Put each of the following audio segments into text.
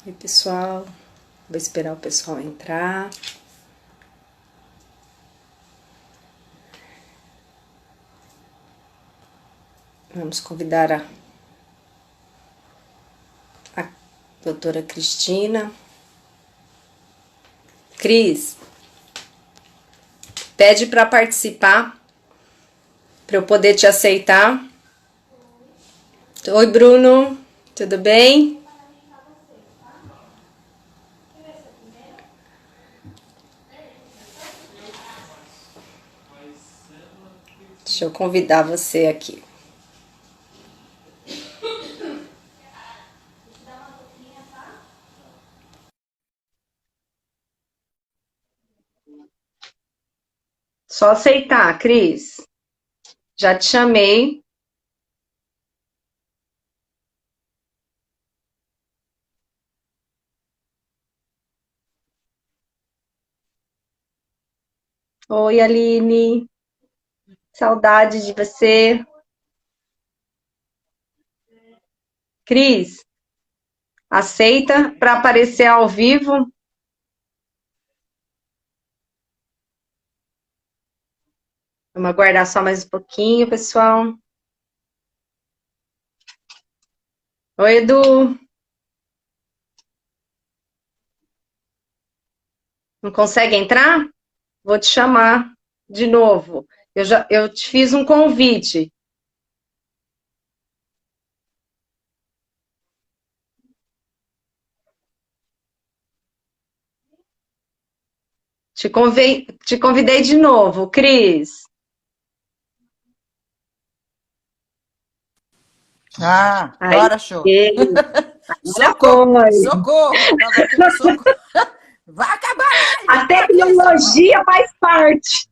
Oi, pessoal. Vou esperar o pessoal entrar. Vamos convidar a doutora Cristina. Cris, pede para participar, para eu poder te aceitar. Oi, Bruno. Tudo bem? Deixa eu convidar você aqui. Só aceitar, Cris. Já te chamei. Oi, Aline. Saudade de você. Cris, aceita para aparecer ao vivo? Vamos aguardar só mais um pouquinho, pessoal. Oi, Edu. Não consegue entrar? Vou te chamar de novo. Eu te fiz um convite. Te convidei de novo, Cris. Ah, Aí, agora show. agora Socorro, foi. socorro. Tava aqui no socorro. Vai acabar a live, A eu tô aqui, socorro. tecnologia faz parte.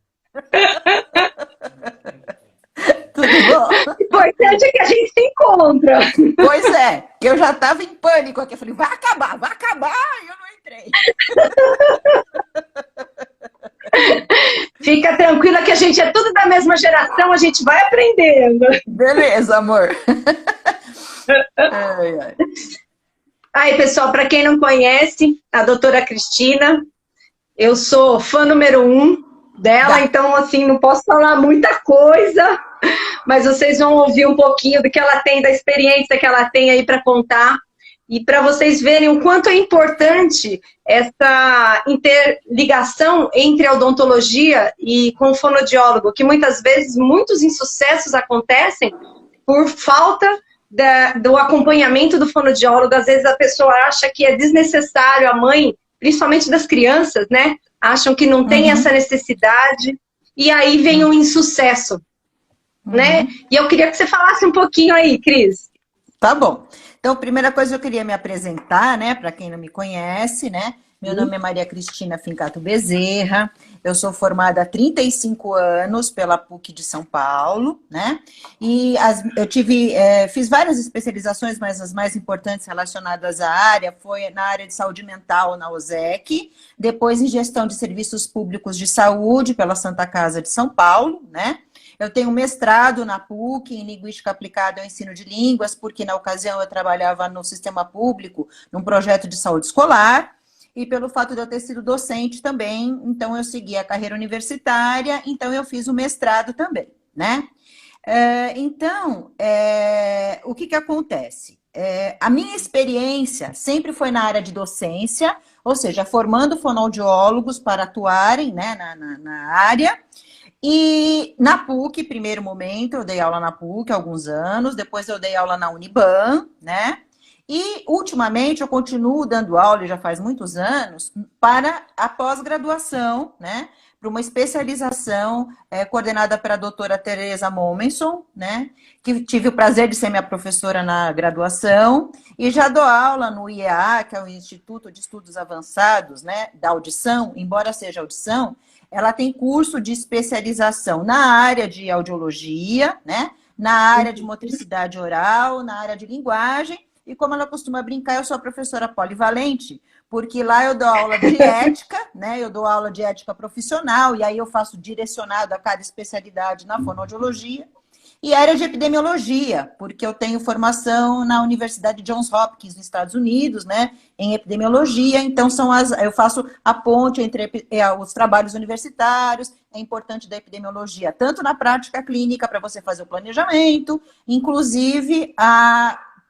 Tudo bom? O importante é que a gente se encontra. Pois é, eu já tava em pânico aqui. Eu falei, vai acabar, e eu não entrei. Fica tranquila que a gente é tudo da mesma geração, a gente vai aprendendo. Beleza, amor. Ai, ai. Aí, pessoal, para quem não conhece, a doutora Cristina, eu sou fã número 1 dela, Dá. então, assim, não posso falar muita coisa, mas vocês vão ouvir um pouquinho do que ela tem, da experiência que ela tem aí para contar, e para vocês verem o quanto é importante essa interligação entre a odontologia e com o fonoaudiólogo, que muitas vezes muitos insucessos acontecem por falta do acompanhamento do fonoaudiólogo. Às vezes a pessoa acha que é desnecessário, a mãe, principalmente das crianças, né? Acham que não tem essa Uhum, necessidade, e aí vem o insucesso, né? uhum. E eu queria que você falasse um pouquinho aí, Cris. Tá bom. Então, primeira coisa, eu queria me apresentar, né, para quem não me conhece, né? Meu nome é Maria Cristina Fincato Bezerra, eu sou formada há 35 anos pela PUC de São Paulo, né? E fiz várias especializações, mas as mais importantes relacionadas à área foi na área de saúde mental na OSEC, depois em gestão de serviços públicos de saúde pela Santa Casa de São Paulo, né? Eu tenho mestrado na PUC em Linguística Aplicada ao Ensino de Línguas, porque na ocasião eu trabalhava no sistema público, num projeto de saúde escolar, e pelo fato de eu ter sido docente também, então eu segui a carreira universitária, então eu fiz o mestrado também, né? O que acontece? A minha experiência sempre foi na área de docência, ou seja, formando fonoaudiólogos para atuarem, né, na área. E na PUC, primeiro momento, eu dei aula na PUC há alguns anos, depois eu dei aula na Uniban, né? E, ultimamente, eu continuo dando aula, e já faz muitos anos, para a pós-graduação, né? Para uma especialização coordenada pela doutora Tereza Momenson, né? Que tive o prazer de ser minha professora na graduação, e já dou aula no IEA, que é o Instituto de Estudos Avançados, né? Da audição, embora seja audição, ela tem curso de especialização na área de audiologia, né? Na área de motricidade oral, na área de linguagem, e como ela costuma brincar, eu sou a professora polivalente, porque lá eu dou aula de ética, né? Eu dou aula de ética profissional, e aí eu faço direcionado a cada especialidade na fonoaudiologia. E área de epidemiologia, porque eu tenho formação na Universidade Johns Hopkins, nos Estados Unidos, né, em epidemiologia, então eu faço a ponte entre os trabalhos universitários, é importante da epidemiologia, tanto na prática clínica, para você fazer o planejamento, inclusive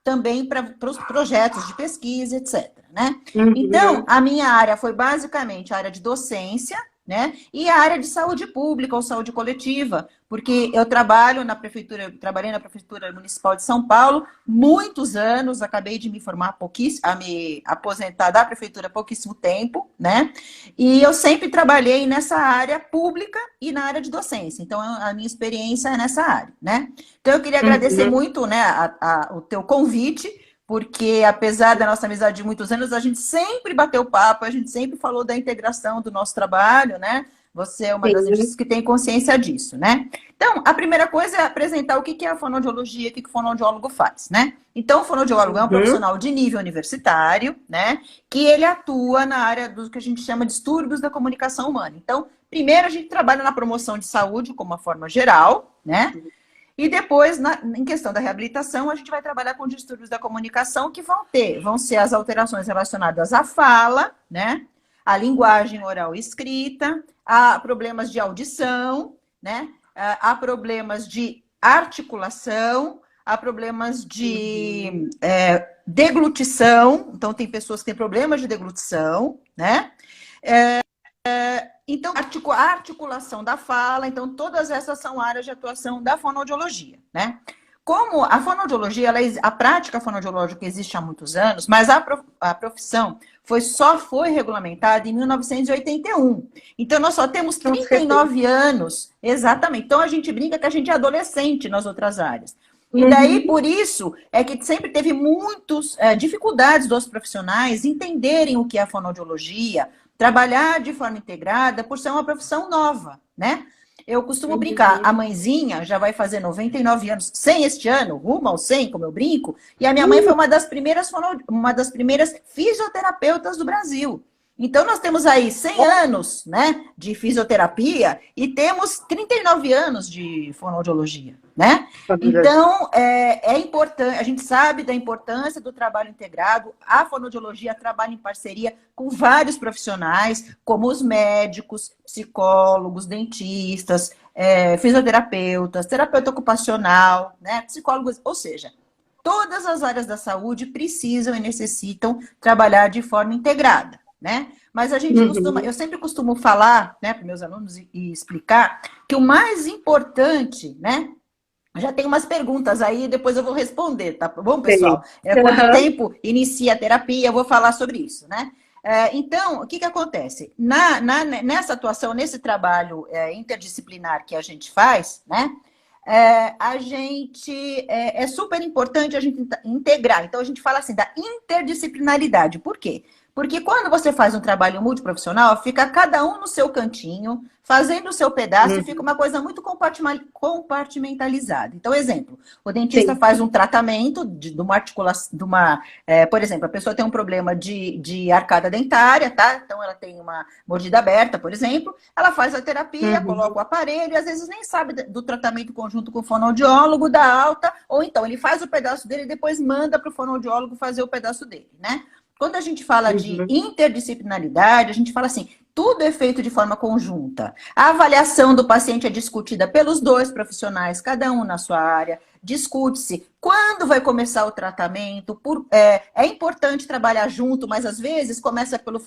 também para os projetos de pesquisa, etc. Né? Então, a minha área foi basicamente a área de docência, né? E a área de saúde pública ou saúde coletiva, porque eu trabalhei na Prefeitura Municipal de São Paulo muitos anos, acabei de me formar me aposentar da Prefeitura há pouquíssimo tempo, né? E eu sempre trabalhei nessa área pública e na área de docência, então a minha experiência é nessa área, né? Então eu queria agradecer muito, né, o teu convite, porque apesar da nossa amizade de muitos anos, a gente sempre bateu papo, a gente sempre falou da integração do nosso trabalho, né? Você é uma das gente que tem consciência disso, né? Então, a primeira coisa é apresentar o que é a fonoaudiologia, o que o fonoaudiólogo faz, né? Então, o fonoaudiólogo é um profissional de nível universitário, né? Que ele atua na área do que a gente chama de distúrbios da comunicação humana. Então, primeiro a gente trabalha na promoção de saúde, como uma forma geral, né? E depois, em questão da reabilitação, a gente vai trabalhar com distúrbios da comunicação que vão ser as alterações relacionadas à fala, né? À linguagem oral e escrita, a problemas de audição, né? A problemas de articulação, a problemas de deglutição. Então, tem pessoas que têm problemas de deglutição, né? Então, a articulação da fala, então, todas essas são áreas de atuação da fonoaudiologia, né? Como a fonoaudiologia, a prática fonoaudiológica existe há muitos anos, mas a profissão só foi regulamentada em 1981. Então, nós só temos 39 anos, exatamente. Então, a gente brinca que a gente é adolescente nas outras áreas. E daí, por isso, é que sempre teve muitas dificuldades dos profissionais entenderem o que é a fonoaudiologia, trabalhar de forma integrada, por ser uma profissão nova, né? Eu costumo brincar, a mãezinha já vai fazer 99 anos, 100 este ano, rumo ao 100, como eu brinco, e a minha mãe foi uma das primeiras fisioterapeutas do Brasil. Então, nós temos aí 100 anos, né, de fisioterapia e temos 39 anos de fonoaudiologia, né? Então, é importante, a gente sabe da importância do trabalho integrado, a fonoaudiologia trabalha em parceria com vários profissionais, como os médicos, psicólogos, dentistas, fisioterapeutas, terapeuta ocupacional, né, psicólogos, ou seja, todas as áreas da saúde precisam e necessitam trabalhar de forma integrada, né? Mas a gente eu sempre costumo falar, né, para meus alunos e explicar que o mais importante, né? Já tem umas perguntas aí, depois eu vou responder, tá bom, pessoal? Quanto tempo inicia a terapia, eu vou falar sobre isso, né? Então, o que acontece? Nessa atuação, nesse trabalho interdisciplinar que a gente faz, né? É super importante a gente integrar. Então, a gente fala assim da interdisciplinaridade. Por quê? Porque quando você faz um trabalho multiprofissional, fica cada um no seu cantinho, fazendo o seu pedaço, e fica uma coisa muito compartimentalizada. Então, exemplo, o dentista faz um tratamento de uma articulação, por exemplo, a pessoa tem um problema de arcada dentária, tá? Então, ela tem uma mordida aberta, por exemplo, ela faz a terapia, coloca o aparelho, e às vezes nem sabe do tratamento conjunto com o fonoaudiólogo, dá alta, ou então ele faz o pedaço dele e depois manda para o fonoaudiólogo fazer o pedaço dele, né? Quando a gente fala de interdisciplinaridade, a gente fala assim, tudo é feito de forma conjunta. A avaliação do paciente é discutida pelos dois profissionais, cada um na sua área. Discute-se quando vai começar o tratamento. É importante trabalhar junto, mas às vezes começa pelo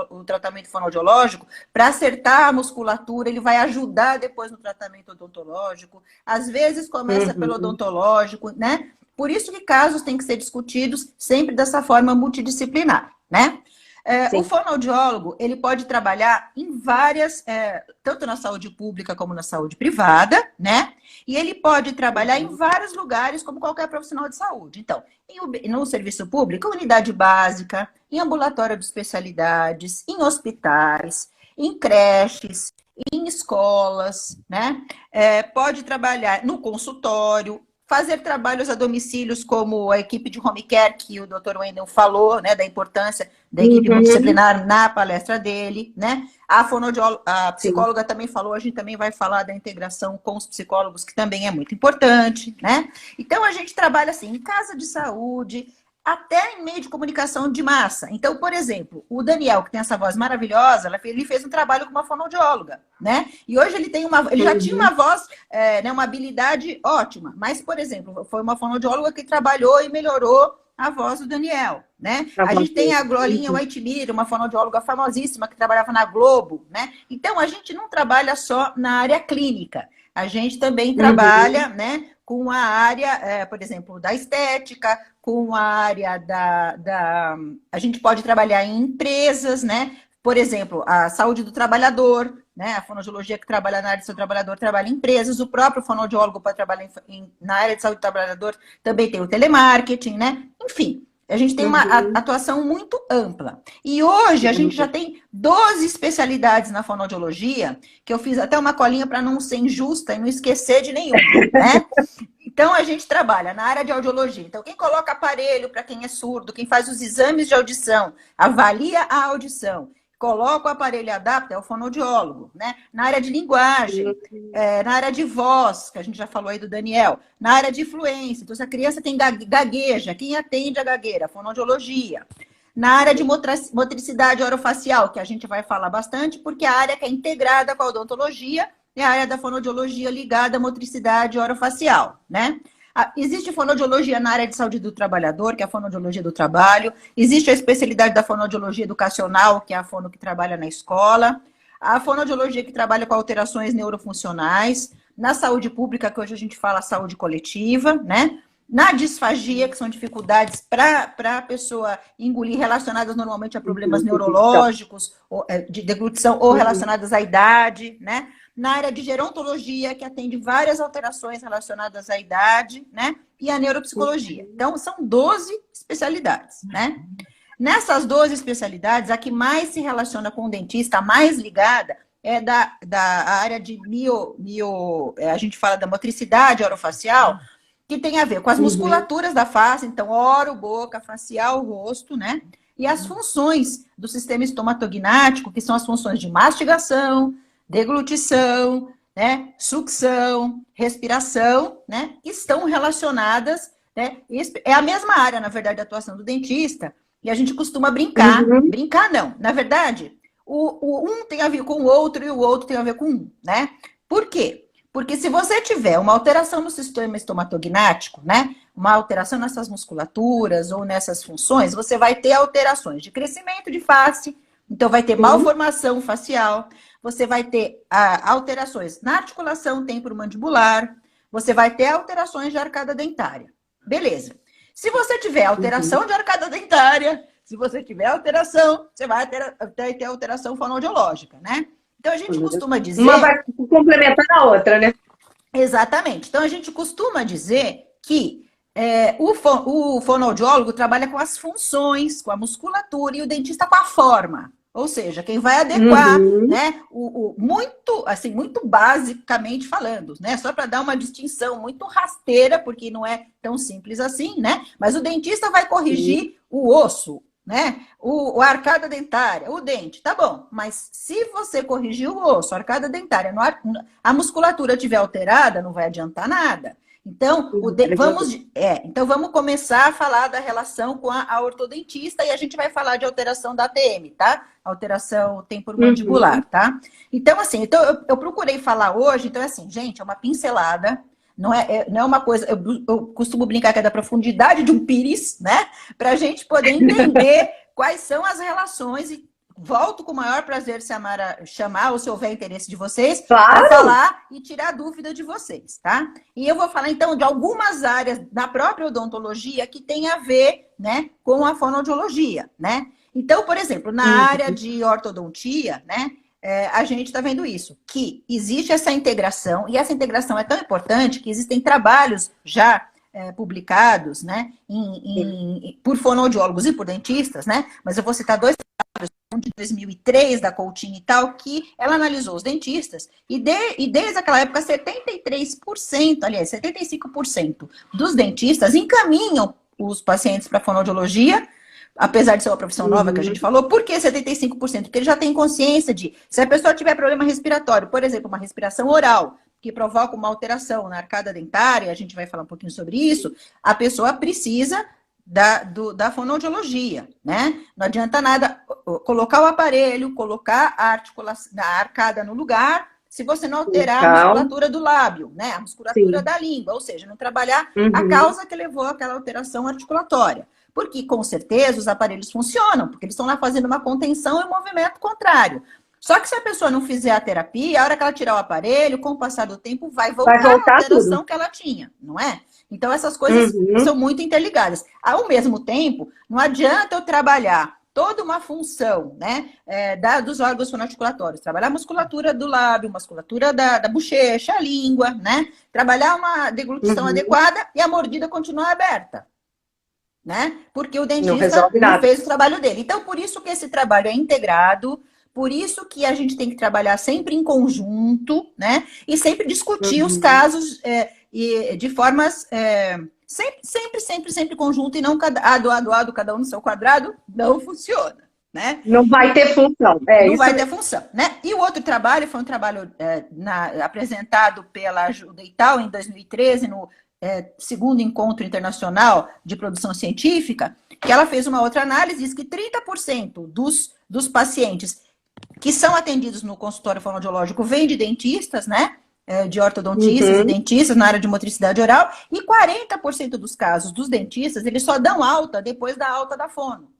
o tratamento fonoaudiológico para acertar a musculatura, ele vai ajudar depois no tratamento odontológico. Às vezes começa pelo odontológico, né? Por isso que casos têm que ser discutidos sempre dessa forma multidisciplinar, né? O fonoaudiólogo, ele pode trabalhar em várias, tanto na saúde pública como na saúde privada, né? E ele pode trabalhar em vários lugares, como qualquer profissional de saúde. Então, no serviço público, unidade básica, em ambulatório de especialidades, em hospitais, em creches, em escolas, né? Pode trabalhar no consultório, fazer trabalhos a domicílios, como a equipe de home care, que o Dr. Wendel falou, né, da importância da equipe multidisciplinar na palestra dele, né? A psicóloga também falou, a gente também vai falar da integração com os psicólogos, que também é muito importante, né? Então, a gente trabalha assim, em casa de saúde, até em meio de comunicação de massa. Então, por exemplo, o Daniel, que tem essa voz maravilhosa, ele fez um trabalho com uma fonoaudióloga, né? E hoje ele já tinha uma voz, né, uma habilidade ótima. Mas, por exemplo, foi uma fonoaudióloga que trabalhou e melhorou a voz do Daniel, né? A gente tem a Glorinha Whitemire, uma fonoaudióloga famosíssima que trabalhava na Globo, né? Então, a gente não trabalha só na área clínica. A gente também trabalha, né, com a área, por exemplo, da estética, com a área A gente pode trabalhar em empresas, né? Por exemplo, a saúde do trabalhador, né? A fonoaudiologia que trabalha na área de saúde do trabalhador trabalha em empresas, o próprio fonoaudiólogo para trabalhar na área de saúde do trabalhador também tem o telemarketing, né? Enfim, a gente tem uma atuação muito ampla. E hoje a gente já tem 12 especialidades na fonoaudiologia, que eu fiz até uma colinha para não ser injusta e não esquecer de nenhuma, né? Então, a gente trabalha na área de audiologia. Então, quem coloca aparelho para quem é surdo, quem faz os exames de audição, avalia a audição, coloca o aparelho e adapta, é o fonoaudiólogo, né? Na área de linguagem, na área de voz, que a gente já falou aí do Daniel, na área de fluência. Então, se a criança tem gagueja, quem atende a gagueira? Fonoaudiologia. Na área de motricidade orofacial, que a gente vai falar bastante, porque é a área que é integrada com a odontologia, é a área da fonoaudiologia ligada à motricidade orofacial, né? Existe fonoaudiologia na área de saúde do trabalhador, que é a fonoaudiologia do trabalho. Existe a especialidade da fonoaudiologia educacional, que é a fono que trabalha na escola. A fonoaudiologia que trabalha com alterações neurofuncionais. Na saúde pública, que hoje a gente fala saúde coletiva, né? Na disfagia, que são dificuldades para a pessoa engolir, relacionadas normalmente a problemas neurológicos, de deglutição, ou relacionadas à idade, né? Na área de gerontologia, que atende várias alterações relacionadas à idade, né? E a neuropsicologia. Então, são 12 especialidades, né? Nessas 12 especialidades, a que mais se relaciona com o dentista, a mais ligada, é da área de a gente fala da motricidade orofacial, que tem a ver com as musculaturas da face, então, oro, boca, facial, rosto, né? E as funções do sistema estomatognático, que são as funções de mastigação, deglutição, né, sucção, respiração, né, estão relacionadas, né, é a mesma área, na verdade, da atuação do dentista, e a gente costuma brincar, brincar não, na verdade, o um tem a ver com o outro e o outro tem a ver com um, né, por quê? Porque se você tiver uma alteração no sistema estomatognático, né, uma alteração nessas musculaturas ou nessas funções, você vai ter alterações de crescimento de face, então vai ter malformação facial, você vai ter alterações na articulação temporomandibular, você vai ter alterações de arcada dentária. Beleza. Se você tiver alteração de arcada dentária, se você tiver alteração, você vai ter alteração fonoaudiológica, né? Então a gente costuma dizer... Uma vai complementar a outra, né? Exatamente. Então a gente costuma dizer que o fonoaudiólogo trabalha com as funções, com a musculatura, e o dentista com a forma. Ou seja, quem vai adequar, né, muito basicamente falando, né, só para dar uma distinção muito rasteira, porque não é tão simples assim, né, mas o dentista vai corrigir o osso, né, a arcada dentária, o dente, tá bom, mas se você corrigir o osso, a arcada dentária, a musculatura estiver alterada, não vai adiantar nada. Então, vamos começar a falar da relação com a ortodontista e a gente vai falar de alteração da ATM, tá? Alteração temporomandibular, tá? Então, assim, eu procurei falar hoje, então, assim, gente, é uma pincelada, não é uma coisa, eu costumo brincar que é da profundidade de um pires, né? Para a gente poder entender quais são as relações e volto com o maior prazer, Samara, chamar, ou se houver interesse de vocês, para falar e tirar a dúvida de vocês, tá? E eu vou falar, então, de algumas áreas da própria odontologia que tem a ver, né, com a fonoaudiologia, né? Então, por exemplo, na área de ortodontia, né, a gente está vendo isso, que existe essa integração, e essa integração é tão importante que existem trabalhos já publicados, né, por fonoaudiólogos e por dentistas, né? Mas eu vou citar dois trabalhos de 2003, da Coutinho e tal, que ela analisou os dentistas e desde aquela época 73%, aliás, 75% dos dentistas encaminham os pacientes para fonoaudiologia, apesar de ser uma profissão nova que a gente falou. Por que 75%? Porque ele já tem consciência de, se a pessoa tiver problema respiratório, por exemplo, uma respiração oral, que provoca uma alteração na arcada dentária, a gente vai falar um pouquinho sobre isso, a pessoa precisa da fonoaudiologia, né? Não adianta nada colocar o aparelho, colocar a articulação, a arcada no lugar, se você não alterar a musculatura do lábio, né? A musculatura da língua, ou seja, não trabalhar a causa que levou àquela alteração articulatória. Porque, com certeza, os aparelhos funcionam, porque eles estão lá fazendo uma contenção e um movimento contrário. Só que se a pessoa não fizer a terapia, a hora que ela tirar o aparelho, com o passar do tempo, vai voltar a alteração que ela tinha, não é? Então, essas coisas são muito interligadas. Ao mesmo tempo, não adianta eu trabalhar toda uma função, né, dos órgãos fonoarticulatórios. Trabalhar a musculatura do lábio, musculatura da bochecha, a língua, né? Trabalhar uma deglutição adequada e a mordida continuar aberta, né? Porque o dentista não fez o trabalho dele. Então, por isso que esse trabalho é integrado, por isso que a gente tem que trabalhar sempre em conjunto, né? E sempre discutir os casos e de formas sempre conjunto e não ado, cada um no seu quadrado, não funciona, né? Não vai ter função. Não vai ter função, né? E o outro trabalho foi um trabalho apresentado pela Ajuda e tal, em 2013, no segundo encontro internacional de produção científica, que ela fez uma outra análise, diz que 30% dos pacientes que são atendidos no consultório fonoaudiológico vêm de dentistas, né? De ortodontistas e dentistas na área de motricidade oral, e 40% dos casos dos dentistas, eles só dão alta depois da alta da fono,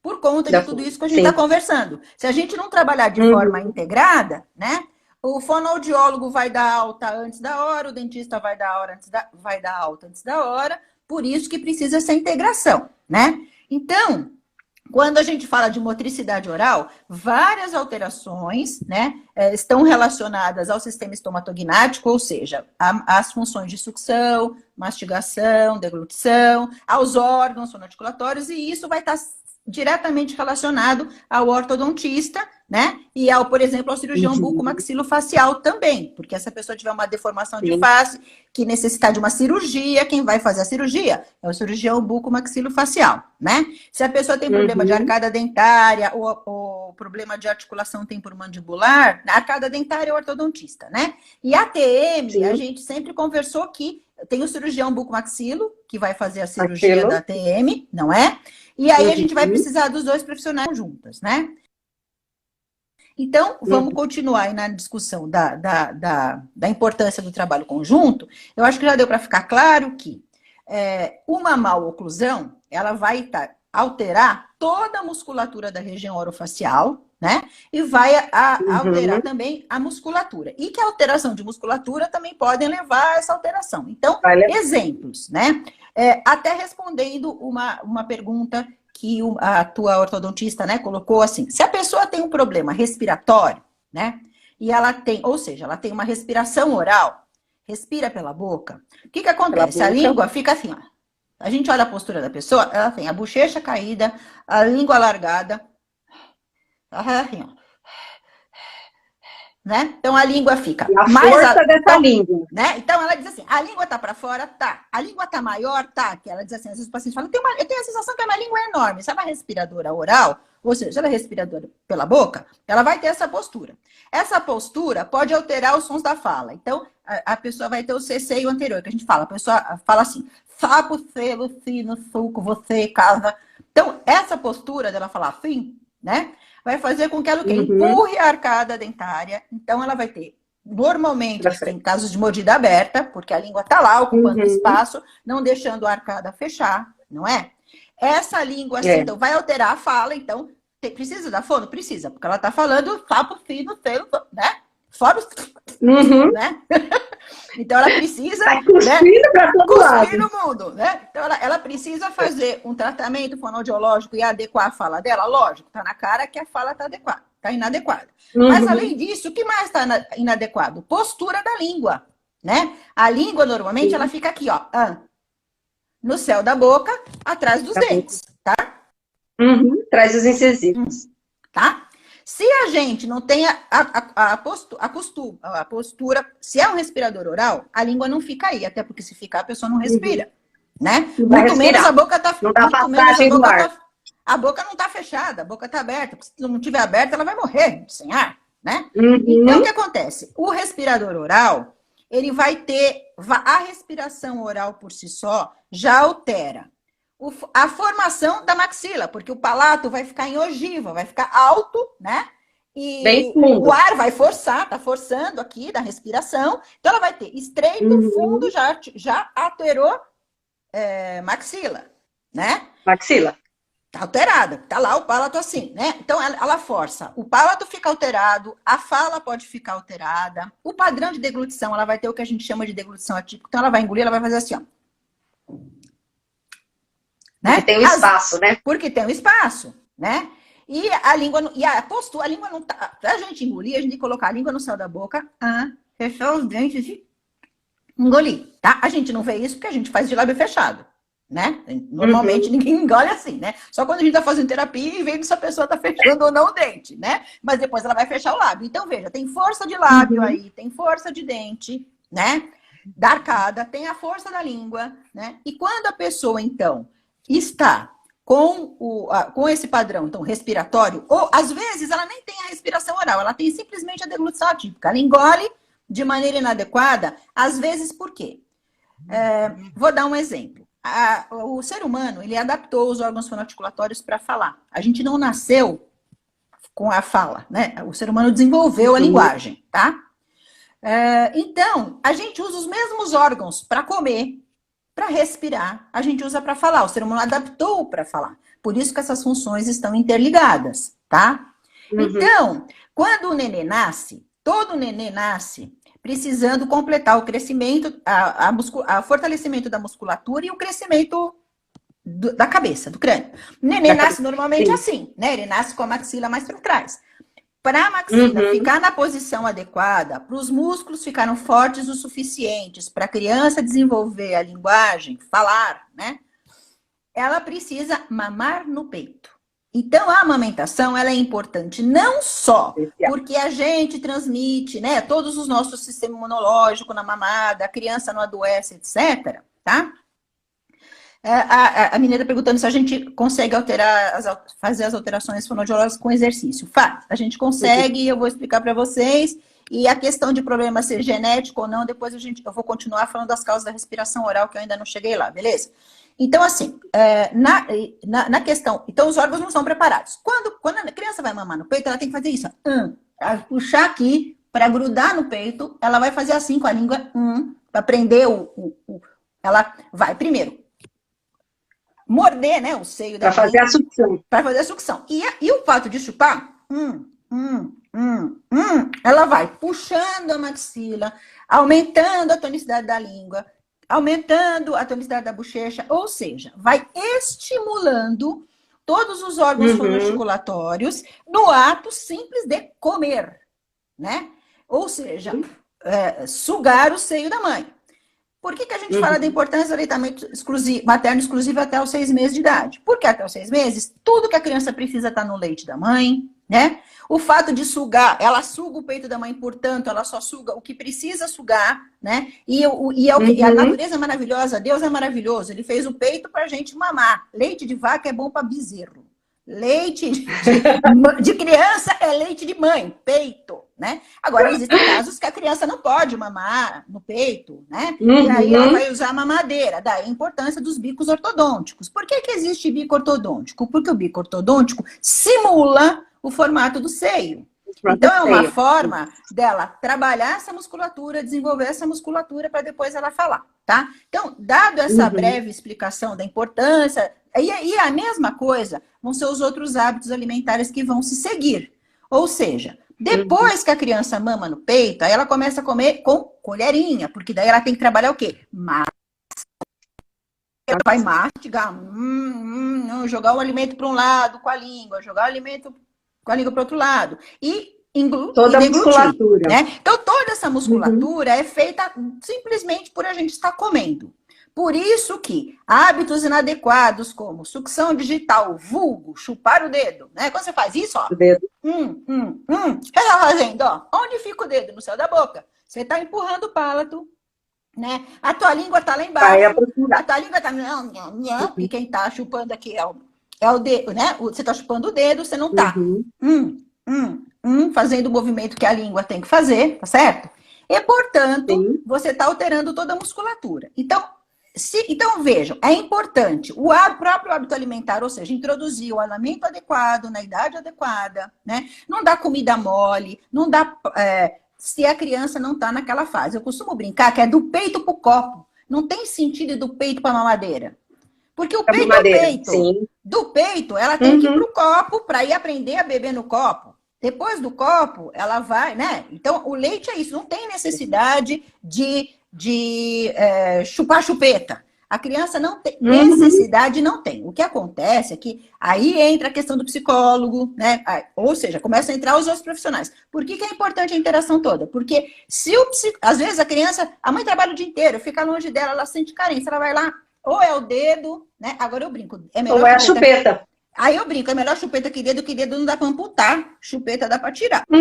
por conta de tudo isso que a gente está conversando. Se a gente não trabalhar de forma integrada, né? O fonoaudiólogo vai dar alta antes da hora, o dentista vai dar alta antes da hora, por isso que precisa essa integração, né? Então, quando a gente fala de motricidade oral, várias alterações, né, estão relacionadas ao sistema estomatognático, ou seja, às funções de sucção, mastigação, deglutição, aos órgãos fonoarticulatórios, e isso vai estar diretamente relacionado ao ortodontista, né? E ao, por exemplo, ao cirurgião bucomaxilofacial também, porque se a pessoa tiver uma deformação de face que necessitar de uma cirurgia, quem vai fazer a cirurgia é o cirurgião bucomaxilofacial, né? Se a pessoa tem problema de arcada dentária ou problema de articulação temporomandibular, a arcada dentária é o ortodontista, né? E a TM, a gente sempre conversou que tem o cirurgião bucomaxilo, que vai fazer a cirurgia da TM, não é? E aí a gente vai precisar dos dois profissionais juntas, né? Então, vamos continuar aí na discussão da importância do trabalho conjunto. Eu acho que já deu para ficar claro que uma maloclusão, ela vai alterar toda a musculatura da região orofacial, né? E vai alterar também a musculatura. E que a alteração de musculatura também podem levar a essa alteração. Então, exemplos, né? Até respondendo uma pergunta que a tua ortodontista, né, colocou assim: se a pessoa tem um problema respiratório, né, e ela tem, ou seja, ela tem uma respiração oral, respira pela boca, o que acontece? A língua fica assim, ó. A gente olha a postura da pessoa, ela tem a bochecha caída, a língua alargada, assim, ó. Né? Então a língua fica a mais força dessa língua, né? Então ela diz assim: a língua tá para fora, tá. A língua tá maior, tá. Que ela diz assim, às vezes os pacientes falam: eu tenho a sensação que a minha língua é enorme. Se é uma respiradora oral, ou seja, se ela é respiradora pela boca, ela vai ter essa postura. Essa postura pode alterar os sons da fala. Então a pessoa vai ter o ceceio anterior, que a gente fala. A pessoa fala assim: sapo, selo, sino, suco, você, casa. Então essa postura dela falar assim, né, vai fazer com que ela empurre a arcada dentária. Então, ela vai ter, normalmente, em casos de mordida aberta, porque a língua está lá, ocupando espaço, não deixando a arcada fechar, não é? Essa língua, assim, então, vai alterar a fala. Então, precisa da fono? Precisa, porque ela está falando sapo, fino, selo, né? Fora os... né? Então ela precisa, né, cuspir no mundo, né? Então ela precisa fazer um tratamento fonoaudiológico e adequar a fala dela. Lógico, tá na cara que a fala tá adequada, tá inadequada. Mas além disso, o que mais tá inadequado? Postura da língua, né? A língua normalmente ela fica aqui, ó, no céu da boca, atrás dos dentes, tá? Atrás dos incisivos. tá? Se a gente não tem a postura, se é um respirador oral, a língua não fica aí, até porque se ficar, a pessoa não respira, né? Não vai Muito menos respirar. a boca tá, Não dá muito menos passagem do ar. a boca não tá fechada, a boca tá aberta, porque se não tiver aberta, ela vai morrer sem ar, né? Uhum. Então, o que acontece? O respirador oral, ele vai ter, a respiração oral por si só já altera a formação da maxila, porque o palato vai ficar em ogiva, vai ficar alto, né? E bem fundo. O ar vai forçar, tá forçando aqui da respiração. Então, ela vai ter estreito, fundo, já alterou maxila, né? Maxila. Tá alterada, tá lá o palato assim, né? Então, ela força. O palato fica alterado, a fala pode ficar alterada. O padrão de deglutição, ela vai ter o que a gente chama de deglutição atípica. Então, ela vai engolir, ela vai fazer assim, ó. Porque tem um espaço, né? Porque tem um espaço, né? E a língua, e a postura, a língua não tá. Pra gente engolir, a gente tem que colocar a língua no céu da boca, fechar os dentes e engolir, tá? A gente não vê isso porque a gente faz de lábio fechado, né? Normalmente ninguém engole assim, né? Só quando a gente tá fazendo terapia e vendo se a pessoa tá fechando ou não o dente, né? Mas depois ela vai fechar o lábio. Então, veja, tem força de lábio aí, tem força de dente, né? Da arcada, tem a força da língua, né? E quando a pessoa, então, está com esse padrão, então, respiratório, ou às vezes ela nem tem a respiração oral, ela tem simplesmente a deglutição atípica. Ela engole de maneira inadequada, às vezes por quê? Vou dar um exemplo. O ser humano, ele adaptou os órgãos fonoarticulatórios para falar. A gente não nasceu com a fala, né? O ser humano desenvolveu a linguagem, tá? Então, a gente usa os mesmos órgãos para comer, para respirar, a gente usa para falar. O ser humano adaptou para falar. Por isso que essas funções estão interligadas, tá? Então, quando o nenê nasce, todo nenê nasce precisando completar o crescimento, o fortalecimento da musculatura e o crescimento da cabeça, do crânio. O nenê nasce normalmente assim, né? Ele nasce com a maxila mais para trás. Para a maxila ficar na posição adequada, para os músculos ficarem fortes o suficientes, para a criança desenvolver a linguagem, falar, né? Ela precisa mamar no peito. Então, a amamentação, ela é importante não só porque a gente transmite, né, todos os nossos sistemas imunológicos na mamada, a criança não adoece, etc., tá? A menina perguntando se a gente consegue fazer as alterações fonoaudiológicas com exercício. Faz, a gente consegue, eu vou explicar para vocês. E a questão de problema ser genético ou não, depois eu vou continuar falando das causas da respiração oral, que eu ainda não cheguei lá, beleza? Então, assim, na questão... Então, os órgãos não são preparados. Quando a criança vai mamar no peito, ela tem que fazer isso. Ó, puxar aqui, para grudar no peito, ela vai fazer assim com a língua, para prender ela vai, primeiro, morder, né, o seio da mãe. Para fazer a sucção. Para fazer a sucção. E o fato de chupar, ela vai puxando a maxila, aumentando a tonicidade da língua, aumentando a tonicidade da bochecha, ou seja, vai estimulando todos os órgãos fonoarticulatórios no ato simples de comer, né? Ou seja, sugar o seio da mãe. Por que a gente fala da importância do aleitamento materno exclusivo até os 6 meses de idade? Porque até os 6 meses, tudo que a criança precisa está no leite da mãe, né? O fato de sugar, ela suga o peito da mãe, portanto, ela só suga o que precisa sugar, né? E a natureza é maravilhosa, Deus é maravilhoso, ele fez o peito para a gente mamar. Leite de vaca é bom para bezerro. Leite de criança é leite de mãe, peito, né? Agora, existem casos que a criança não pode mamar no peito, né? E aí ela vai usar a mamadeira. Daí a importância dos bicos ortodônticos. Por que existe bico ortodôntico? Porque o bico ortodôntico simula o formato do seio. Então, é uma forma dela trabalhar essa musculatura, desenvolver essa musculatura para depois ela falar, tá? Então, dado essa breve explicação da importância, e a mesma coisa vão ser os outros hábitos alimentares que vão se seguir. Ou seja, depois que a criança mama no peito, aí ela começa a comer com colherinha, porque daí ela tem que trabalhar o quê? Ela vai mastigar, jogar o alimento para um lado com a língua, jogar o alimento com a língua para o outro lado. E toda a musculatura. Né? Então, toda essa musculatura é feita simplesmente por a gente estar comendo. Por isso que hábitos inadequados, como sucção digital, vulgo, chupar o dedo, né? Quando você faz isso, ó. O dedo. O que você tá fazendo, ó? Onde fica o dedo? No céu da boca. Você está empurrando o palato, né? A tua língua tá lá Vai embaixo. aprofundar. A tua língua tá... E quem tá chupando aqui é o dedo, né? Você tá chupando o dedo, você não tá fazendo o movimento que a língua tem que fazer, tá certo? E, portanto, Sim. você tá alterando toda a musculatura. Então, vejam, é importante o próprio hábito alimentar, ou seja, introduzir o alimento adequado, na idade adequada, né? Não dá comida mole, não dá... se a criança não está naquela fase. Eu costumo brincar que é do peito para o copo. Não tem sentido do peito para a mamadeira. Porque o peito é o peito. Sim. Do peito, ela tem que ir para o copo para ir aprender a beber no copo. Depois do copo, ela vai, né? Então, o leite é isso. Não tem necessidade de chupar chupeta. A criança não tem necessidade, não tem. O que acontece é que aí entra a questão do psicólogo, né? Ou seja, começa a entrar os outros profissionais. Por que é importante a interação toda? Porque às vezes a criança, a mãe trabalha o dia inteiro, fica longe dela, ela sente carência, ela vai lá, ou é o dedo, né? Agora eu brinco. Ou é a chupeta. Aí eu brinco, é melhor chupeta que dedo não dá para amputar, chupeta dá para tirar. Né?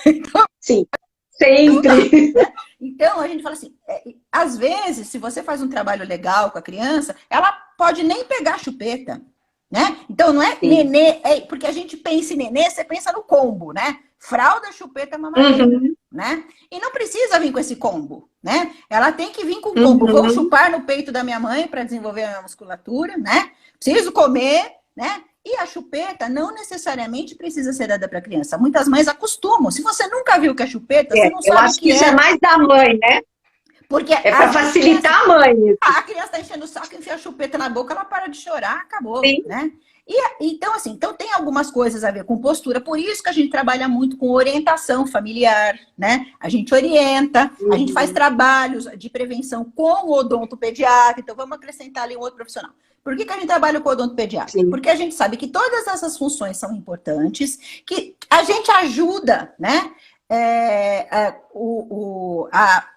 Então, sim, sempre. Então, a gente fala assim, às vezes, se você faz um trabalho legal com a criança, ela pode nem pegar a chupeta, né? Então, não é nenê, porque a gente pensa em nenê, você pensa no combo, né? Fralda, chupeta, mamadeira, né? E não precisa vir com esse combo, né? Ela tem que vir com o combo. Vou chupar no peito da minha mãe para desenvolver a minha musculatura, né? Preciso comer, né? E a chupeta não necessariamente precisa ser dada para a criança. Muitas mães acostumam. Se você nunca viu que é chupeta, você não sabe o que é. Eu acho que isso é mais da mãe, né? Porque é para facilitar a mãe. A criança está enchendo o saco, enfia a chupeta na boca, ela para de chorar, acabou, né? Então, assim, tem algumas coisas a ver com postura. Por isso que a gente trabalha muito com orientação familiar, né? A gente orienta, a gente faz trabalhos de prevenção com o odontopediatra. Então, vamos acrescentar ali um outro profissional. Por que a gente trabalha com o odontopediatra? Porque a gente sabe que todas essas funções são importantes, que a gente ajuda, né?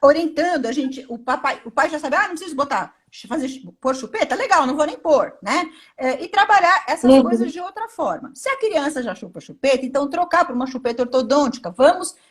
Orientando, o pai já sabe, não preciso pôr chupeta, legal, não vou nem pôr, né? E trabalhar essas coisas de outra forma. Se a criança já chupa chupeta, então trocar para uma chupeta ortodôntica.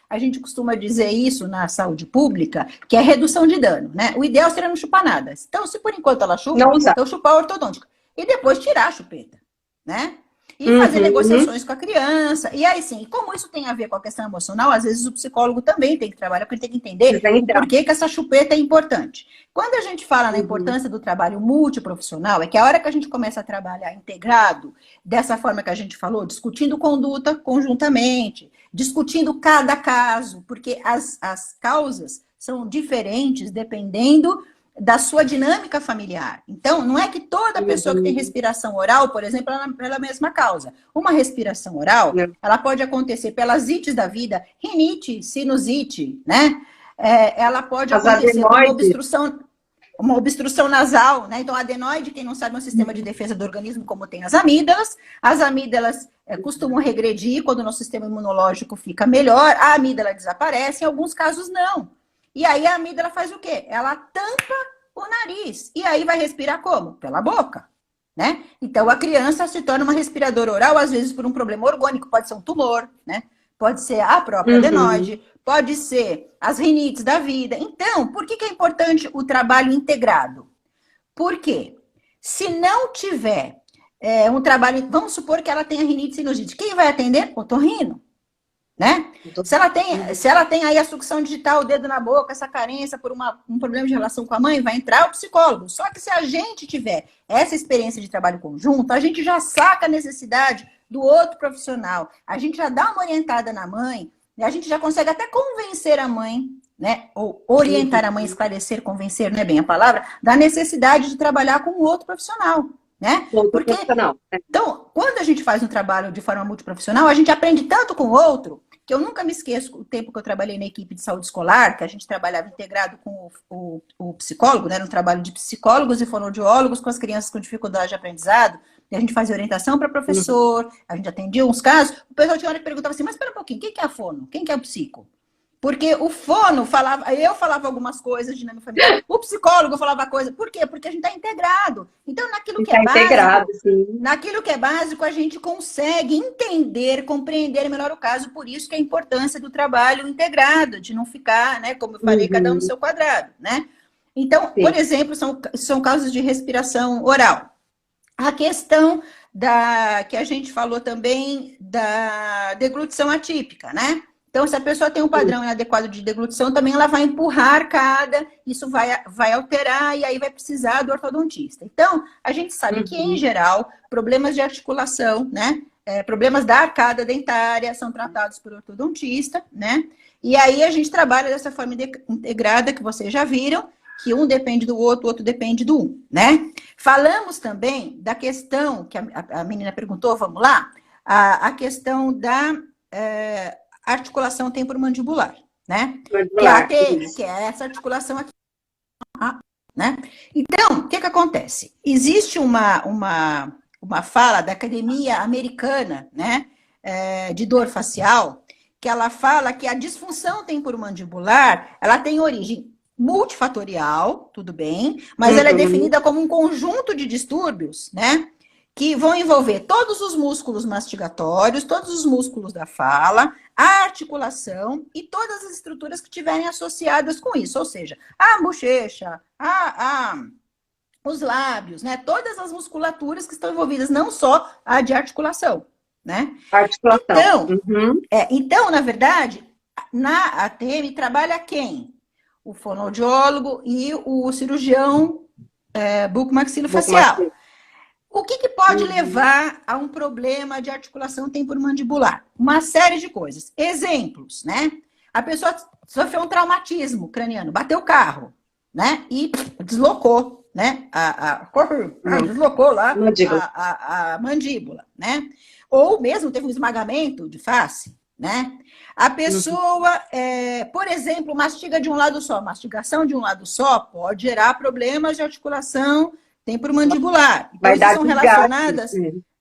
A gente costuma dizer isso na saúde pública, que é redução de dano, né? O ideal seria não chupar nada. Então, se por enquanto ela chupa, então chupar ortodôntica. E depois tirar a chupeta, né? E fazer negociações com a criança. E aí, sim, como isso tem a ver com a questão emocional, às vezes o psicólogo também tem que trabalhar, porque ele tem que entender por que essa chupeta é importante. Quando a gente fala na importância do trabalho multiprofissional, é que a hora que a gente começa a trabalhar integrado, dessa forma que a gente falou, discutindo conduta conjuntamente, discutindo cada caso, porque as causas são diferentes dependendo da sua dinâmica familiar. Então, não é que toda pessoa que tem respiração oral, por exemplo, ela é pela mesma causa. Uma respiração oral, ela pode acontecer pelas ites da vida, rinite, sinusite, né? Ela pode acontecer por uma obstrução nasal, né? Então, a adenoide, quem não sabe, é um sistema de defesa do organismo, como tem as amígdalas. As amígdalas costumam regredir quando o nosso sistema imunológico fica melhor. A amígdala desaparece, em alguns casos não. E aí a amígdala faz o quê? Ela tampa o nariz. E aí vai respirar como? Pela boca, né? Então a criança se torna uma respiradora oral, às vezes por um problema orgânico, pode ser um tumor, né? Pode ser a própria adenoide, pode ser as rinites da vida. Então, por que é importante o trabalho integrado? Porque se não tiver um trabalho... Vamos supor que ela tenha rinite e sinusite. Quem vai atender? Otorrino. Né? Se ela tem aí a sucção digital, o dedo na boca, essa carência por um problema de relação com a mãe, vai entrar o psicólogo. Só que se a gente tiver essa experiência de trabalho conjunto, a gente já saca a necessidade do outro profissional. A gente já dá uma orientada na mãe, a gente já consegue até convencer a mãe, né? Ou orientar a mãe, esclarecer, convencer, não é bem a palavra, da necessidade de trabalhar com o outro profissional. Né? Então, quando a gente faz um trabalho de forma multiprofissional, a gente aprende tanto com o outro, que eu nunca me esqueço o tempo que eu trabalhei na equipe de saúde escolar, que a gente trabalhava integrado com o psicólogo, né? Era um trabalho de psicólogos e fonoaudiólogos com as crianças com dificuldade de aprendizado, e a gente fazia orientação para professor, a gente atendia uns casos, o pessoal tinha hora que perguntava assim, mas espera um pouquinho, quem que é a fono? Quem que é o psico? Porque o fono falava, eu falava algumas coisas de dinâmica familiar, o psicólogo falava coisa. Por quê? Porque a gente está integrado. Então, Está integrado, sim. naquilo que é básico, a gente consegue entender, compreender melhor o caso. Por isso que a importância do trabalho integrado, de não ficar, né, como eu falei, cada um no seu quadrado, né? Então, sim. Por exemplo, são casos de respiração oral. A questão que a gente falou também da deglutição atípica, né? Então, se a pessoa tem um padrão inadequado de deglutição, também ela vai empurrar a arcada, isso vai alterar e aí vai precisar do ortodontista. Então, a gente sabe que, em geral, problemas de articulação, né? Problemas da arcada dentária são tratados por ortodontista, né? E aí a gente trabalha dessa forma integrada que vocês já viram, que um depende do outro, o outro depende do um, né? Falamos também da questão, que a menina perguntou, vamos lá, a questão da articulação temporomandibular, né? Que é essa articulação aqui, né? Então, o que acontece? Existe uma fala da Academia Americana, né, de dor facial, que ela fala que a disfunção temporomandibular, ela tem origem multifatorial, tudo bem, mas ela é definida como um conjunto de distúrbios, né, que vão envolver todos os músculos mastigatórios, todos os músculos da fala, a articulação e todas as estruturas que estiverem associadas com isso, ou seja, a bochecha, os lábios, né, todas as musculaturas que estão envolvidas, não só a de articulação, né? Articulação. Então, na verdade, na ATM trabalha quem? O fonoaudiólogo e o cirurgião bucomaxilofacial. O que pode levar a um problema de articulação temporomandibular? Uma série de coisas. Exemplos, né? A pessoa sofreu um traumatismo craniano, bateu o carro, né? E deslocou, né? Deslocou lá a mandíbula, né? Ou mesmo teve um esmagamento de face, né? A pessoa, por exemplo, mastiga de um lado só. Mastigação de um lado só pode gerar problemas de articulação temporomandibular. Então, isso são relacionadas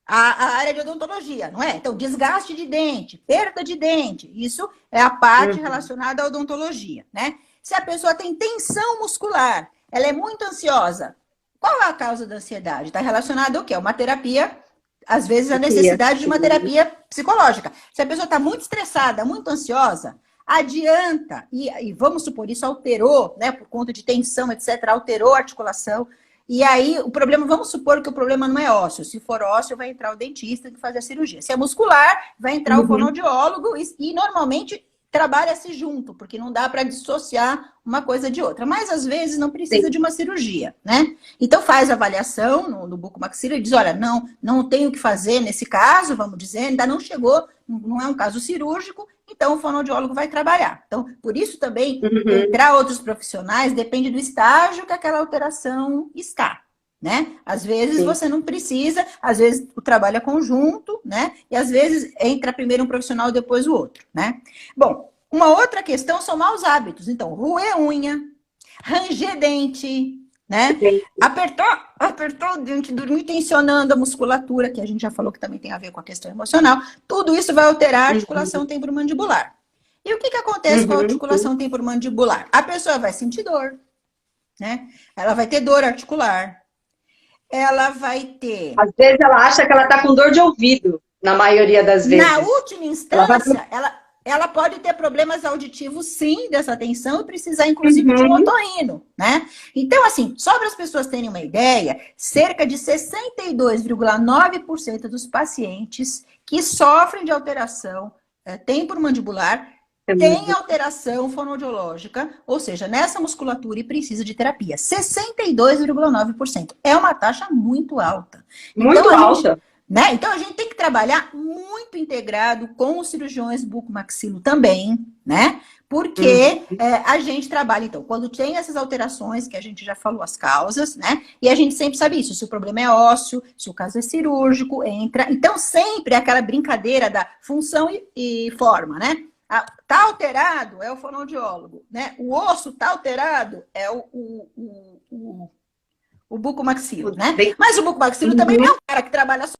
à área de odontologia, não é? Então, desgaste de dente, perda de dente, isso é a parte relacionada à odontologia, né? Se a pessoa tem tensão muscular, ela é muito ansiosa, qual é a causa da ansiedade? Está relacionada ao quê? Uma terapia, às vezes a necessidade de uma terapia psicológica. Se a pessoa está muito estressada, muito ansiosa, adianta, e vamos supor, isso alterou, né, por conta de tensão, etc., alterou a articulação. E aí, o problema, vamos supor que o problema não é ósseo. Se for ósseo, vai entrar o dentista que faz a cirurgia. Se é muscular, vai entrar o fonoaudiólogo e normalmente trabalha-se junto, porque não dá para dissociar uma coisa de outra. Mas, às vezes, não precisa de uma cirurgia, né? Então, faz a avaliação no bucomaxila e diz, olha, não tenho o que fazer nesse caso, vamos dizer, ainda não chegou, não é um caso cirúrgico, então o fonoaudiólogo vai trabalhar. Então, por isso também, entrar outros profissionais depende do estágio que aquela alteração está, né? Às vezes você não precisa, às vezes o trabalho é conjunto, né? E às vezes entra primeiro um profissional e depois o outro, né? Bom, uma outra questão são maus hábitos. Então, roer unha, ranger dente, né? Apertar o dente, dormir tensionando a musculatura, que a gente já falou que também tem a ver com a questão emocional. Tudo isso vai alterar a articulação temporomandibular. E o que acontece com a articulação temporomandibular? A pessoa vai sentir dor, né? Ela vai ter dor articular. Ela vai ter... Às vezes ela acha que ela está com dor de ouvido, na maioria das vezes. Na última instância, ela pode ter problemas auditivos, sim, dessa tensão, e precisar, inclusive, de um otorrino, né? Então, assim, só para as pessoas terem uma ideia, cerca de 62,9% dos pacientes que sofrem de alteração temporomandibular tem alteração fonoaudiológica, ou seja, nessa musculatura e precisa de terapia. 62,9%. É uma taxa muito alta. Muito alta. Né? Então, a gente tem que trabalhar muito integrado com os cirurgiões bucomaxilo também, né? Porque a gente trabalha, então, quando tem essas alterações, que a gente já falou as causas, né? E a gente sempre sabe isso, se o problema é ósseo, se o caso é cirúrgico, entra. Então, sempre aquela brincadeira da função e forma, né? Tá alterado, é o fonoaudiólogo, né? O osso tá alterado, é o bucomaxilo, né? Mas o bucomaxilo também não é um cara que trabalha só,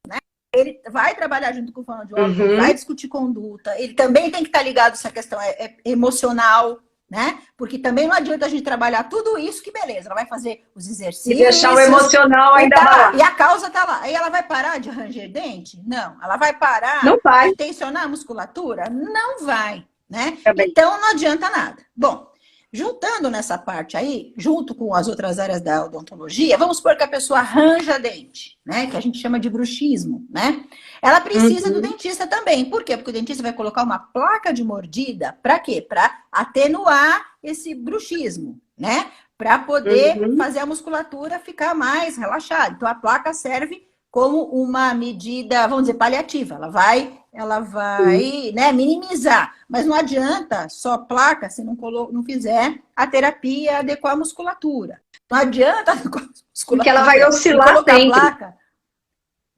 né? ele vai trabalhar junto com o fonoaudiólogo, ele vai discutir conduta, ele também tem que estar ligado a essa questão emocional, né? Porque também não adianta a gente trabalhar tudo isso, que beleza, ela vai fazer os exercícios. E deixar o emocional ainda lá. E a causa tá lá. Aí ela vai parar de ranger dente? Não. Ela vai parar de tensionar a musculatura? Não vai, né? Então não adianta nada. Bom, juntando nessa parte aí, junto com as outras áreas da odontologia, vamos supor que a pessoa arranja dente, né? Que a gente chama de bruxismo, né? Ela precisa do dentista também. Por quê? Porque o dentista vai colocar uma placa de mordida, para quê? Para atenuar esse bruxismo, né? Para poder fazer a musculatura ficar mais relaxada. Então a placa serve como uma medida, vamos dizer, paliativa. Ela vai né, minimizar. Mas não adianta só placa se não fizer a terapia adequar a musculatura. Não adianta adequar a musculatura. Porque ela vai oscilar sempre. Placa,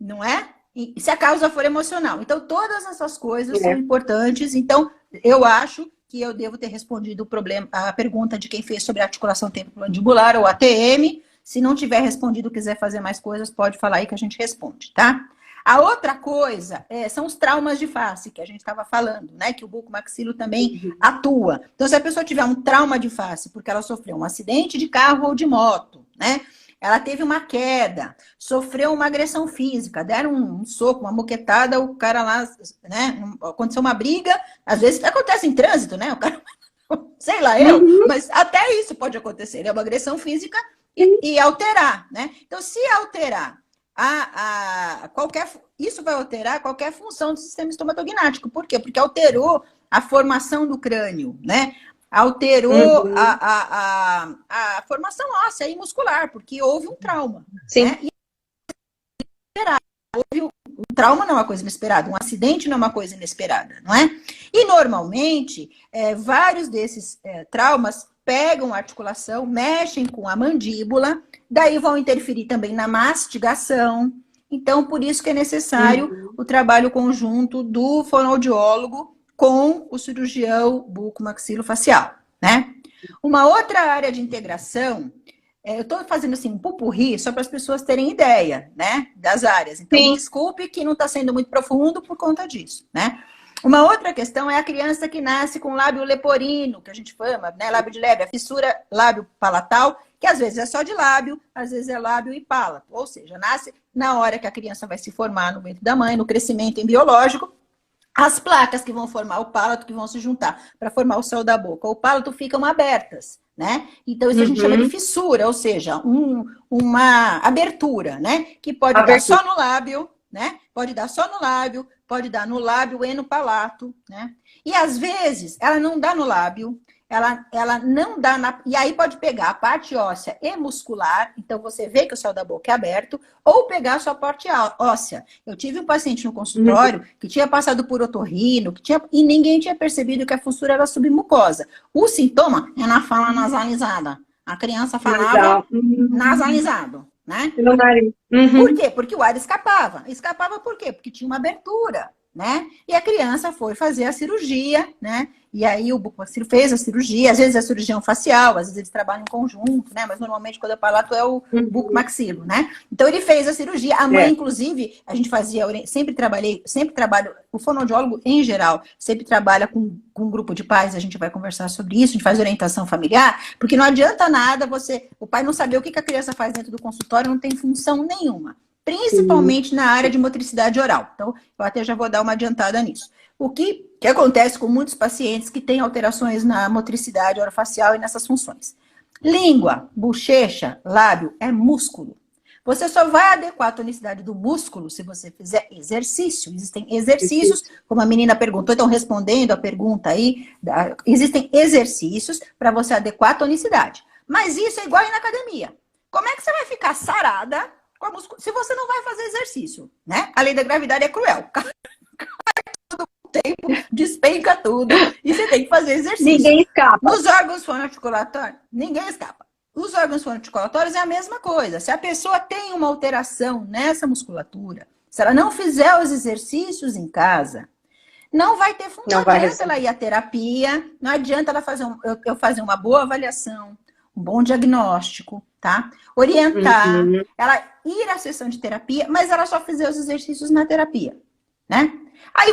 não é? E se a causa for emocional. Então, todas essas coisas são importantes. Então, eu acho que eu devo ter respondido a pergunta de quem fez sobre articulação temporomandibular ou ATM. Se não tiver respondido, quiser fazer mais coisas, pode falar aí que a gente responde, tá? A outra coisa são os traumas de face, que a gente estava falando, né? Que o bucomaxilo também atua. Então, se a pessoa tiver um trauma de face porque ela sofreu um acidente de carro ou de moto, né? Ela teve uma queda, sofreu uma agressão física, deram um soco, uma moquetada, o cara lá, né? Aconteceu uma briga, às vezes acontece em trânsito, né? O cara, sei lá, mas até isso pode acontecer. É uma agressão física e alterar, né? Então, se alterar isso vai alterar qualquer função do sistema estomatognático. Por quê? Porque alterou a formação do crânio, né? Alterou a formação óssea e muscular, porque houve um trauma. Sim. Né? Um trauma não é uma coisa inesperada, um acidente não é uma coisa inesperada, não é? E normalmente, vários desses traumas pegam a articulação, mexem com a mandíbula, daí vão interferir também na mastigação. Então, por isso que é necessário o trabalho conjunto do fonoaudiólogo com o cirurgião bucomaxilofacial, né? Uma outra área de integração, eu estou fazendo assim um pupurri só para as pessoas terem ideia, né, das áreas. Então, me desculpe que não está sendo muito profundo por conta disso, né? Uma outra questão é a criança que nasce com lábio leporino, que a gente chama, né, lábio de lebre, a fissura lábio palatal, que às vezes é só de lábio, às vezes é lábio e palato. Ou seja, nasce na hora que a criança vai se formar no ventre da mãe, no crescimento embriológico, as placas que vão formar o palato, que vão se juntar para formar o céu da boca, o palato ficam abertas, né? Então isso a gente chama de fissura, ou seja, uma abertura, né? Que pode dar só no lábio, né? Pode dar só no lábio, pode dar no lábio e no palato, né? E às vezes ela não dá no lábio, ela não dá e aí pode pegar a parte óssea e muscular, então você vê que o céu da boca é aberto, ou pegar a sua parte óssea. Eu tive um paciente no consultório que tinha passado por otorrino, e ninguém tinha percebido que a fissura era submucosa. O sintoma é na fala nasalizada. A criança falava nasalizado, né? Por quê? Porque o ar escapava. Escapava por quê? Porque tinha uma abertura, né? E a criança foi fazer a cirurgia, né? E aí o bucomaxilo fez a cirurgia, às vezes é cirurgião facial, às vezes eles trabalham em conjunto, né? Mas normalmente quando é palato é o bucomaxilo, né? Então ele fez a cirurgia, a mãe, inclusive, a gente fazia, sempre trabalho, o fonoaudiólogo em geral, sempre trabalha com um grupo de pais, a gente vai conversar sobre isso, a gente faz orientação familiar, porque não adianta nada o pai não saber o que a criança faz dentro do consultório, não tem função nenhuma. Principalmente na área de motricidade oral. Então, eu até já vou dar uma adiantada nisso. O que acontece com muitos pacientes que têm alterações na motricidade orofacial e nessas funções? Língua, bochecha, lábio é músculo. Você só vai adequar a tonicidade do músculo se você fizer exercício. Existem exercícios, como a menina perguntou, então respondendo a pergunta aí, existem exercícios para você adequar a tonicidade. Mas isso é igual aí na academia. Como é que você vai ficar sarada se você não vai fazer exercício, né? A lei da gravidade é cruel. Cai todo o tempo, despenca tudo e você tem que fazer exercício. Ninguém escapa. Nos órgãos fonoarticulatórios, ninguém escapa. Os órgãos fonoarticulatórios é a mesma coisa. Se a pessoa tem uma alteração nessa musculatura, se ela não fizer os exercícios em casa, não vai ter função. Não adianta ela ir à terapia, não adianta ela fazer uma boa avaliação, um bom diagnóstico, tá? Orientar, Uhum. ela ir à sessão de terapia, mas ela só fazer os exercícios na terapia, né? Aí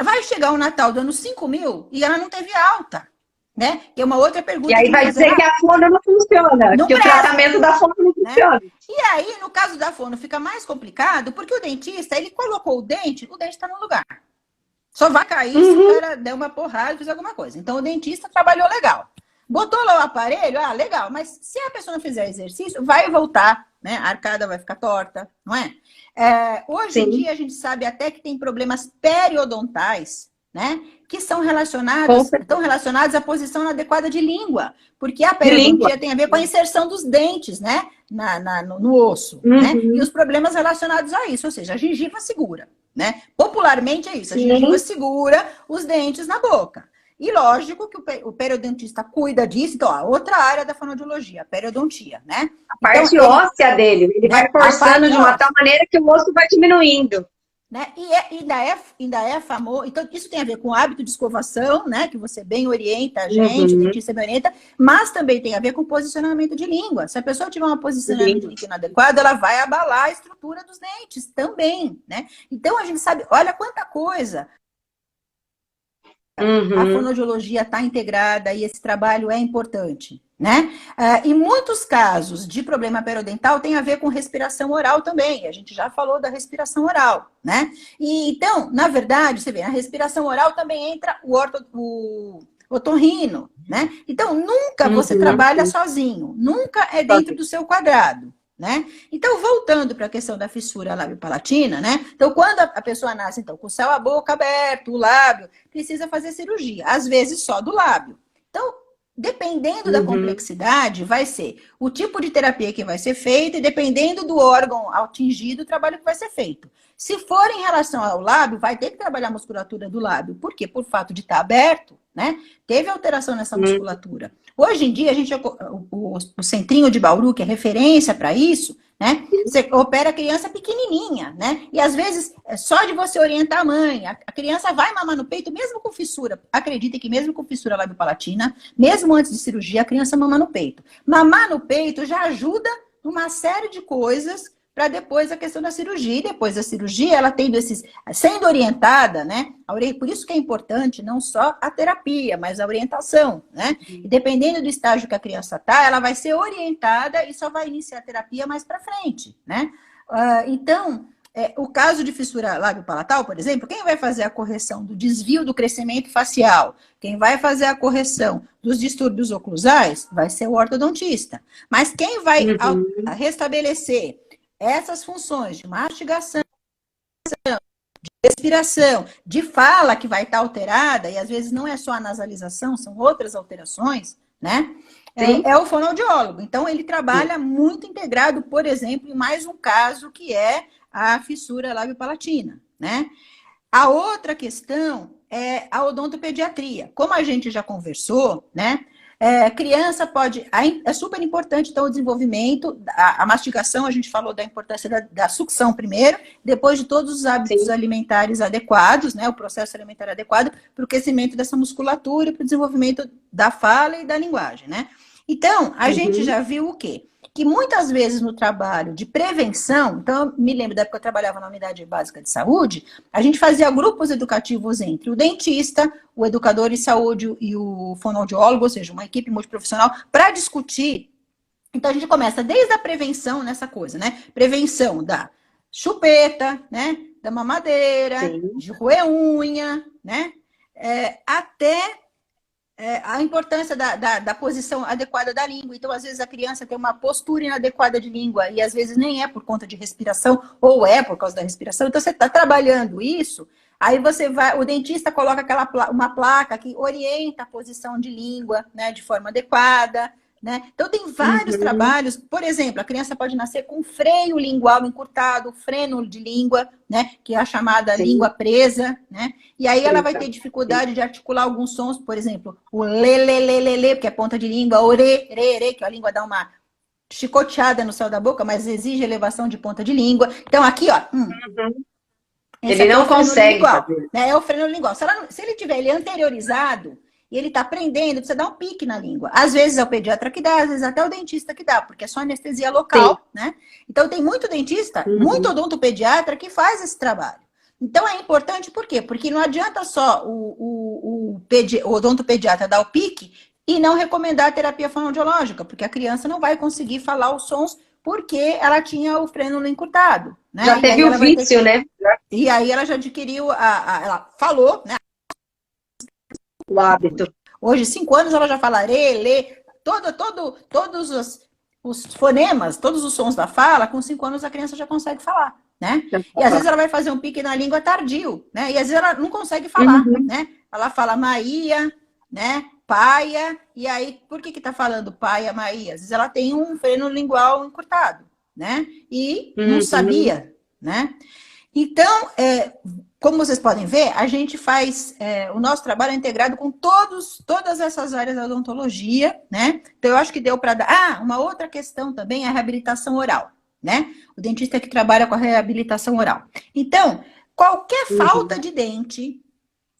vai chegar o Natal do ano 5.000 e ela não teve alta, né? Que é uma outra E pergunta aí que me vai fazem, dizer que a fono não funciona, não que o presta, tratamento da fono não né? funciona. E aí, no caso da fono, fica mais complicado, porque o dentista, ele colocou o dente está no lugar. Só vai cair se o Uhum. cara der uma porrada e fizer alguma coisa. Então, o dentista trabalhou legal. Botou lá o aparelho, legal. Mas se a pessoa não fizer exercício, vai voltar, né? A arcada vai ficar torta, não é? Hoje em Sim, dia, a gente sabe até que tem problemas periodontais, né? Que estão com estão certeza. relacionados à posição adequada de língua. Porque a De língua. periodontia tem a ver com a inserção dos dentes, né? No osso, né? E Uhum. os problemas relacionados a isso, ou seja, a gengiva segura, né? Popularmente é isso, a gengiva Sim. segura os dentes na boca. E lógico que o periodontista cuida disso, então, outra área da fonoaudiologia, a periodontia, né? A Então, parte óssea dele, ele vai né, a forçando parte de uma óssea, tal maneira que o osso vai diminuindo. né? E ainda é famoso. Então, isso tem a ver com o hábito de escovação, né? Que você bem orienta a gente, o Uhum. dentista bem orienta, mas também tem a ver com posicionamento de língua. Se a pessoa tiver um De posicionamento de língua. língua inadequado, ela vai abalar a estrutura dos dentes também, né? Então, a gente sabe, olha quanta coisa. A Uhum. fonoaudiologia está integrada e esse trabalho é importante, né? Em muitos casos de problema periodental tem a ver com respiração oral também. A gente já falou da respiração oral, né? E então, na verdade, você vê, na respiração oral também entra o otorrino, né? Então, nunca você Uhum. trabalha sozinho, nunca é dentro do seu quadrado. Né? Então, voltando para a questão da fissura lábio-palatina, né? Então, quando a pessoa nasce, então, com o céu a boca aberto, o lábio, precisa fazer cirurgia, às vezes só do lábio. Então, dependendo da Uhum. complexidade, vai ser o tipo de terapia que vai ser feita e dependendo do órgão atingido, o trabalho que vai ser feito. Se for em relação ao lábio, vai ter que trabalhar a musculatura do lábio. Por quê? Por fato de estar aberto, né? Teve alteração nessa Uhum. musculatura. Hoje em dia, a gente, o Centrinho de Bauru, que é referência para isso, né? Você opera a criança pequenininha, né? E às vezes, só de você orientar a mãe, a criança vai mamar no peito, mesmo com fissura. Acredita que mesmo com fissura lábio-palatina, mesmo antes de cirurgia, a criança mama no peito. Mamar no peito já ajuda numa série de coisas para depois a questão da cirurgia. E depois da cirurgia, ela tendo sendo orientada, né? Por isso que é importante não só a terapia, mas a orientação, né? E dependendo do estágio que a criança está, ela vai ser orientada e só vai iniciar a terapia mais para frente, né? Então, o caso de fissura lábio-palatal, por exemplo, quem vai fazer a correção do desvio do crescimento facial, quem vai fazer a correção dos distúrbios oclusais, vai ser o ortodontista. Mas quem vai Uhum. restabelecer essas funções de mastigação, respiração, de fala que vai estar alterada, e às vezes não é só a nasalização, são outras alterações, né? Sim. É o fonoaudiólogo. Então, ele trabalha muito integrado, por exemplo, em mais um caso que é a fissura lábio-palatina, né? A outra questão é a odontopediatria. Como a gente já conversou, né? Criança pode. É super importante, então, o desenvolvimento, a mastigação, a gente falou da importância da sucção primeiro, depois de todos os hábitos Sim. alimentares adequados, né? O processo alimentar adequado para o crescimento dessa musculatura e para o desenvolvimento da fala e da linguagem, né? Então, a gente Uhum. já viu o quê? Que muitas vezes no trabalho de prevenção, então eu me lembro da época que eu trabalhava na unidade básica de saúde, a gente fazia grupos educativos entre o dentista, o educador de saúde e o fonoaudiólogo, ou seja, uma equipe multiprofissional, para discutir. Então a gente começa desde a prevenção nessa coisa, né? Prevenção da chupeta, né? Da mamadeira, Sim. de roer unha, né? Até a importância da posição adequada da língua. Então, às vezes, a criança tem uma postura inadequada de língua e às vezes nem é por conta de respiração ou é por causa da respiração. Então, você está trabalhando isso, aí você vai, o dentista coloca uma placa que orienta a posição de língua, né, de forma adequada. Né? Então, tem vários Uhum. trabalhos. Por exemplo, a criança pode nascer com freio lingual encurtado, freno de língua, né? Que é a chamada língua Sim. presa, né? E aí ela vai Presa. ter Sim. dificuldade de articular alguns sons, por exemplo, o lê, lê, lê, lê, lê, que é ponta de língua, o re, re, re, que a língua dá uma chicoteada no céu da boca, mas exige elevação de ponta de língua. Então, aqui, ó, Uhum. esse Ele aqui é o não freno consegue lingual, fazer. né? É o freno lingual. Se ele tiver ele anteriorizado, e ele está aprendendo, precisa dar um pique na língua. Às vezes é o pediatra que dá, às vezes até o dentista que dá, porque é só anestesia local, sim, né? Então tem muito dentista, muito odontopediatra que faz esse trabalho. Então é importante, por quê? Porque não adianta só o odontopediatra dar o pique e não recomendar a terapia fonoaudiológica, porque a criança não vai conseguir falar os sons porque ela tinha o frênulo encurtado, né? Já teve o vício, né? E aí ela já adquiriu, ela falou, né? O hábito. Hoje, 5 anos, ela já fala lê, todos os fonemas, todos os sons da fala, com 5 anos a criança já consegue falar, né? E às vezes ela vai fazer um pique na língua tardio, né? E às vezes ela não consegue falar, né? Ela fala Maia, né? Paia, e aí, por que tá falando paia, Maia? Às vezes ela tem um freno lingual encurtado, né? E não sabia, né? Então, como vocês podem ver, a gente faz, o nosso trabalho é integrado com todas essas áreas da odontologia, né? Então, eu acho que deu para dar... uma outra questão também é a reabilitação oral, né? O dentista que trabalha com a reabilitação oral. Então, qualquer falta de dente,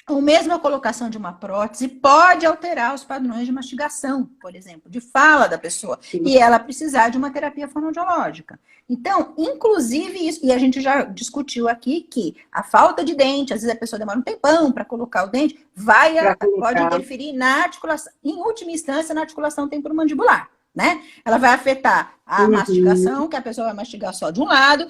ou mesmo a colocação de uma prótese, pode alterar os padrões de mastigação, por exemplo, de fala da pessoa, e ela precisar de uma terapia fonoaudiológica. Então, inclusive isso, e a gente já discutiu aqui que a falta de dente, às vezes a pessoa demora um tempão para colocar o dente, pode interferir na articulação, em última instância, na articulação temporomandibular, né? Ela vai afetar a mastigação, que a pessoa vai mastigar só de um lado,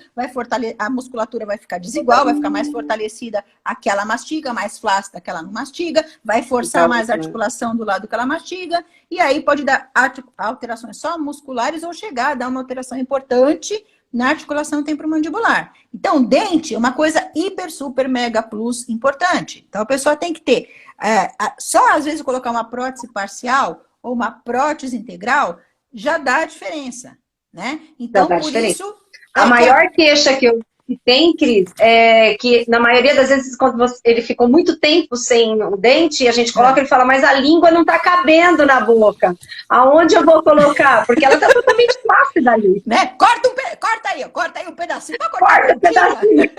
a musculatura vai ficar desigual, vai ficar mais fortalecida a que ela mastiga, mais flácida a que ela não mastiga, vai forçar mais a articulação do lado que ela mastiga, e aí pode dar alterações só musculares ou chegar a dar uma alteração importante na articulação temporomandibular. Então, dente é uma coisa hiper, super, mega plus importante. Então, a pessoa tem que ter, só às vezes colocar uma prótese parcial ou uma prótese integral, já dá a diferença, né? Então, por isso... A maior queixa que tem, Cris, é que na maioria das vezes, quando ele ficou muito tempo sem o dente, a gente coloca, ele fala, mas a língua não tá cabendo na boca. Aonde eu vou colocar? Porque ela tá totalmente flácida ali. Né? Corta aí um pedacinho. Corta um pedacinho.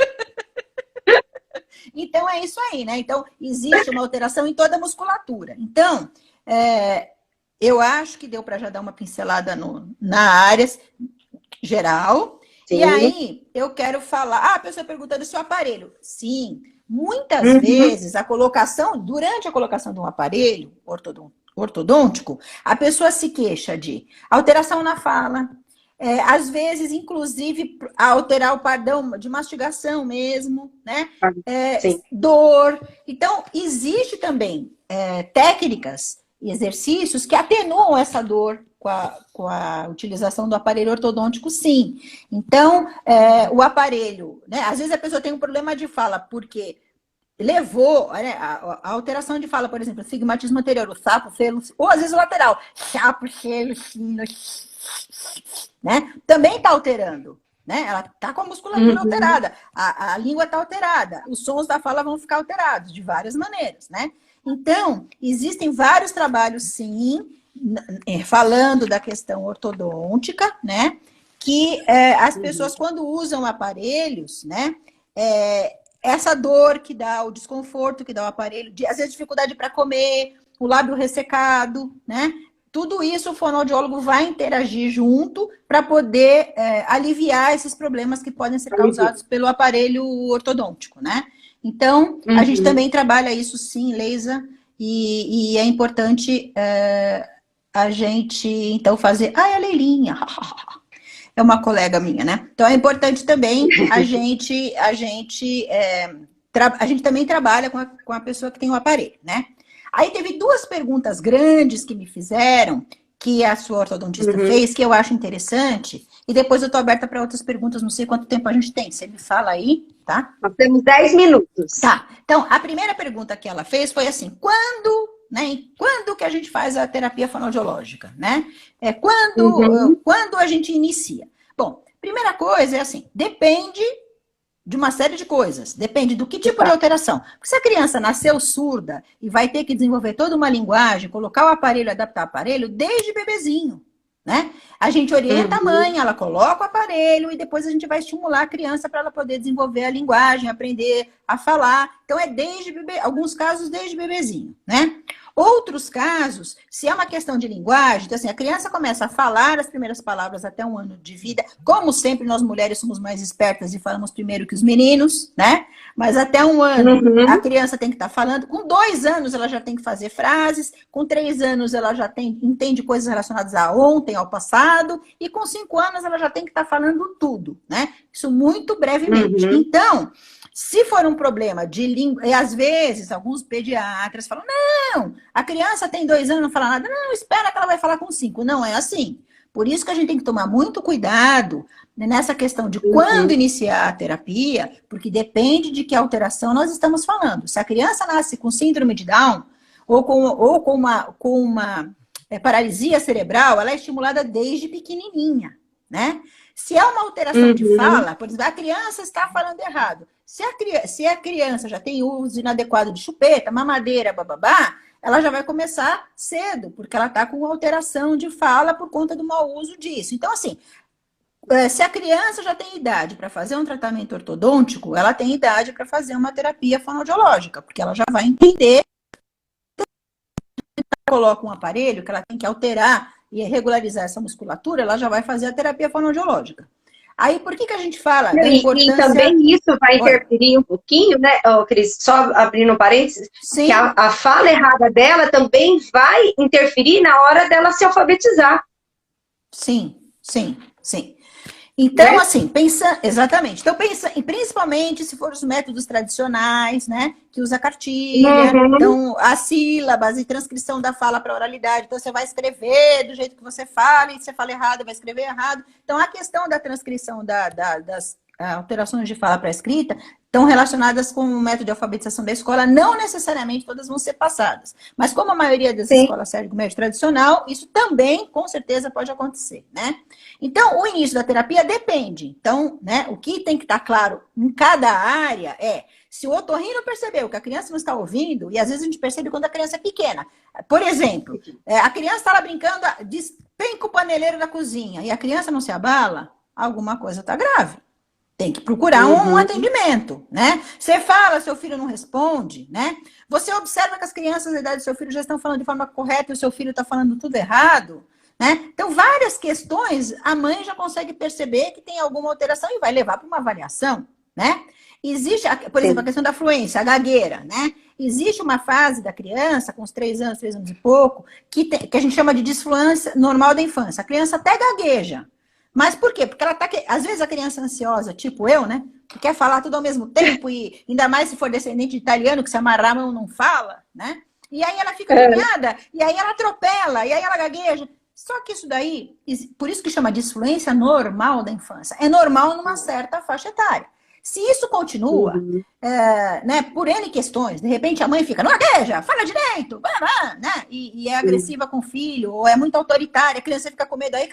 Então, é isso aí, né? Então, existe uma alteração em toda a musculatura. Então, eu acho que deu para já dar uma pincelada na área geral. Sim. E aí, eu quero falar... a pessoa perguntando se o aparelho. Sim, muitas vezes, durante a colocação de um aparelho ortodôntico, a pessoa se queixa de alteração na fala, às vezes, inclusive, alterar o padrão de mastigação mesmo, né? Dor. Então, existe também técnicas e exercícios que atenuam essa dor com a utilização do aparelho ortodôntico, sim. Então, o aparelho, né? Às vezes a pessoa tem um problema de fala, porque levou, né, a alteração de fala, por exemplo, astigmatismo anterior, o sapo, felo, ou às vezes o lateral, chapo, felo, sino, né? Também está alterando, né? Ela está com a musculatura alterada, a língua está alterada, os sons da fala vão ficar alterados de várias maneiras, né? Então, existem vários trabalhos, sim, falando da questão ortodôntica, né? Que as pessoas, quando usam aparelhos, né? Essa dor que dá, o desconforto que dá o aparelho, às vezes dificuldade para comer, o lábio ressecado, né? Tudo isso o fonoaudiólogo vai interagir junto para poder aliviar esses problemas que podem ser causados pelo aparelho ortodôntico, né? Então, a gente também trabalha isso sim, Leisa, e é importante a gente, então, fazer... a Leilinha, é uma colega minha, né? Então, é importante também a gente também trabalha com a pessoa que tem o aparelho, né? Aí teve 2 perguntas grandes que me fizeram, que a sua ortodontista fez, que eu acho interessante, e depois eu tô aberta para outras perguntas, não sei quanto tempo a gente tem, você me fala aí, tá? Nós temos 10 minutos. Tá, então, a primeira pergunta que ela fez foi assim, quando que a gente faz a terapia fonoaudiológica, né? Quando a gente inicia? Bom, primeira coisa é assim, depende de uma série de coisas. Depende do que tipo de alteração. Porque se a criança nasceu surda e vai ter que desenvolver toda uma linguagem, colocar o aparelho, adaptar o aparelho, desde bebezinho, né? A gente orienta a mãe, ela coloca o aparelho e depois a gente vai estimular a criança para ela poder desenvolver a linguagem, aprender a falar. Então, alguns casos, desde bebezinho, né? Outros casos, se é uma questão de linguagem, então assim, a criança começa a falar as primeiras palavras até 1 ano de vida. Como sempre, nós mulheres somos mais espertas e falamos primeiro que os meninos, né? Mas até 1 ano, a criança tem que estar falando. Com 2 anos, ela já tem que fazer frases. Com 3 anos, ela já entende coisas relacionadas a ontem, ao passado. E com 5 anos, ela já tem que estar falando tudo, né? Isso muito brevemente. Então, se for um problema de língua, e às vezes alguns pediatras falam, não, a criança tem 2 anos, não fala nada, não, espera que ela vai falar com 5. Não é assim. Por isso que a gente tem que tomar muito cuidado nessa questão de quando iniciar a terapia, porque depende de que alteração nós estamos falando. Se a criança nasce com síndrome de Down, ou com uma paralisia cerebral, ela é estimulada desde pequenininha, né? Se é uma alteração de fala, por exemplo, a criança está falando errado. Se a criança já tem uso inadequado de chupeta, mamadeira, bababá, ela já vai começar cedo, porque ela está com alteração de fala por conta do mau uso disso. Então, assim, se a criança já tem idade para fazer um tratamento ortodôntico, ela tem idade para fazer uma terapia fonoaudiológica, porque ela já vai entender, coloca um aparelho que ela tem que alterar e regularizar essa musculatura, ela já vai fazer a terapia fonoaudiológica. Aí, por que a gente fala da importância... E também isso vai interferir um pouquinho, né, Cris? Só abrindo um parênteses, Sim. que a fala errada dela também vai interferir na hora dela se alfabetizar. Sim, sim, sim. Então, assim, pensa... Exatamente. Então, pensa, principalmente se for os métodos tradicionais, né? Que usa cartilha, então, as sílabas e transcrição da fala para oralidade. Então, você vai escrever do jeito que você fala, e se você fala errado, vai escrever errado. Então, a questão da transcrição das alterações de fala para escrita estão relacionadas com o método de alfabetização da escola, não necessariamente todas vão ser passadas. Mas como a maioria das escolas segue o método tradicional, isso também, com certeza, pode acontecer, né? Então, o início da terapia depende. Então, né, o que tem que estar claro em cada área é, se o otorrino percebeu que a criança não está ouvindo, e às vezes a gente percebe quando a criança é pequena. Por exemplo, a criança está lá brincando, despenca o paneleiro da cozinha, e a criança não se abala, alguma coisa está grave. Tem que procurar um atendimento, né? Você fala, seu filho não responde, né? Você observa que as crianças da idade do seu filho já estão falando de forma correta e o seu filho está falando tudo errado, né? Então, várias questões, a mãe já consegue perceber que tem alguma alteração e vai levar para uma avaliação, né? Existe, por exemplo, a questão da fluência, a gagueira, né? Existe uma fase da criança, com os 3 anos e pouco, que a gente chama de disfluência normal da infância. A criança até gagueja. Mas por quê? Porque ela tá... Às vezes a criança ansiosa, tipo eu, né? Que quer falar tudo ao mesmo tempo, e ainda mais se for descendente de italiano, que se amarrar a mão não fala, né? E aí ela fica agoniada, e aí ela atropela, e aí ela gagueja. Só que isso daí, por isso que chama disfluência normal da infância. É normal numa certa faixa etária. Se isso continua, né, por N questões, de repente a mãe fica, não gagueja, fala direito, né, e é agressiva com o filho, ou é muito autoritária, a criança fica com medo, aí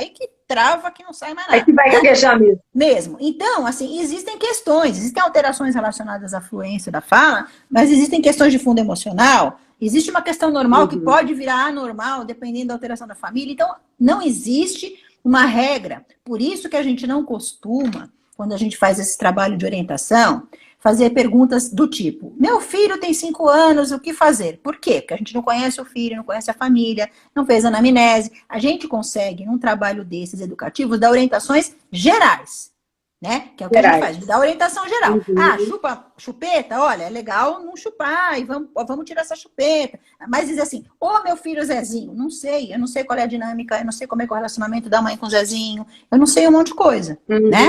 que trava, que não sai mais nada. Aí que vai gaguejar mesmo. Mesmo. Então, assim, existem questões, existem alterações relacionadas à fluência da fala, mas existem questões de fundo emocional, existe uma questão normal que pode virar anormal, dependendo da alteração da família. Então, não existe uma regra. Por isso que a gente não costuma, quando a gente faz esse trabalho de orientação, fazer perguntas do tipo, meu filho tem 5 anos, o que fazer? Por quê? Porque a gente não conhece o filho, não conhece a família, não fez anamnese. A gente consegue, num trabalho desses educativos, dar orientações gerais, né? Que é o que a gente faz, dá orientação geral. Chupeta, olha, é legal não chupar, e vamos tirar essa chupeta. Mas diz assim, meu filho Zezinho, não sei, eu não sei qual é a dinâmica, eu não sei como é que é o relacionamento da mãe com o Zezinho, eu não sei um monte de coisa, né?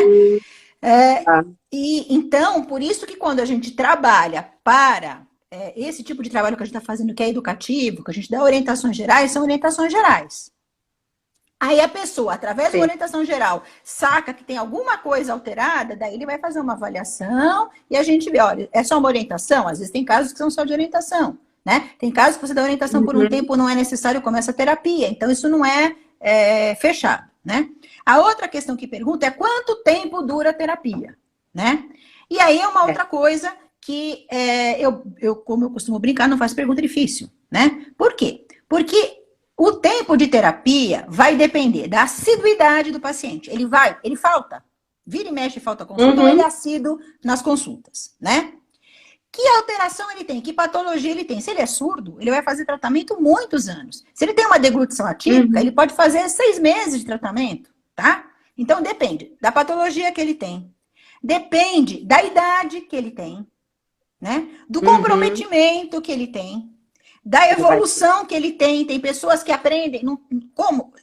E então, por isso que quando a gente trabalha para esse tipo de trabalho que a gente está fazendo, que é educativo, que a gente dá orientações gerais, são orientações gerais. Aí a pessoa, através da orientação geral, saca que tem alguma coisa alterada, daí ele vai fazer uma avaliação e a gente vê, olha, é só uma orientação? Às vezes tem casos que são só de orientação, né? Tem casos que você dá orientação por um tempo, não é necessário, começa a terapia. Então, isso não é fechado, né? A outra questão que pergunta é quanto tempo dura a terapia, né? E aí é uma outra coisa que como eu costumo brincar, não faço pergunta difícil, né? Por quê? Porque o tempo de terapia vai depender da assiduidade do paciente. Ele falta, vira e mexe, falta consulta, ou ele é assíduo nas consultas, né? Que alteração ele tem? Que patologia ele tem? Se ele é surdo, ele vai fazer tratamento muitos anos. Se ele tem uma deglutição atípica, ele pode fazer 6 meses de tratamento, tá? Então, depende da patologia que ele tem. Depende da idade que ele tem, né? Do comprometimento que ele tem, da evolução que ele tem. Tem pessoas que aprendem, como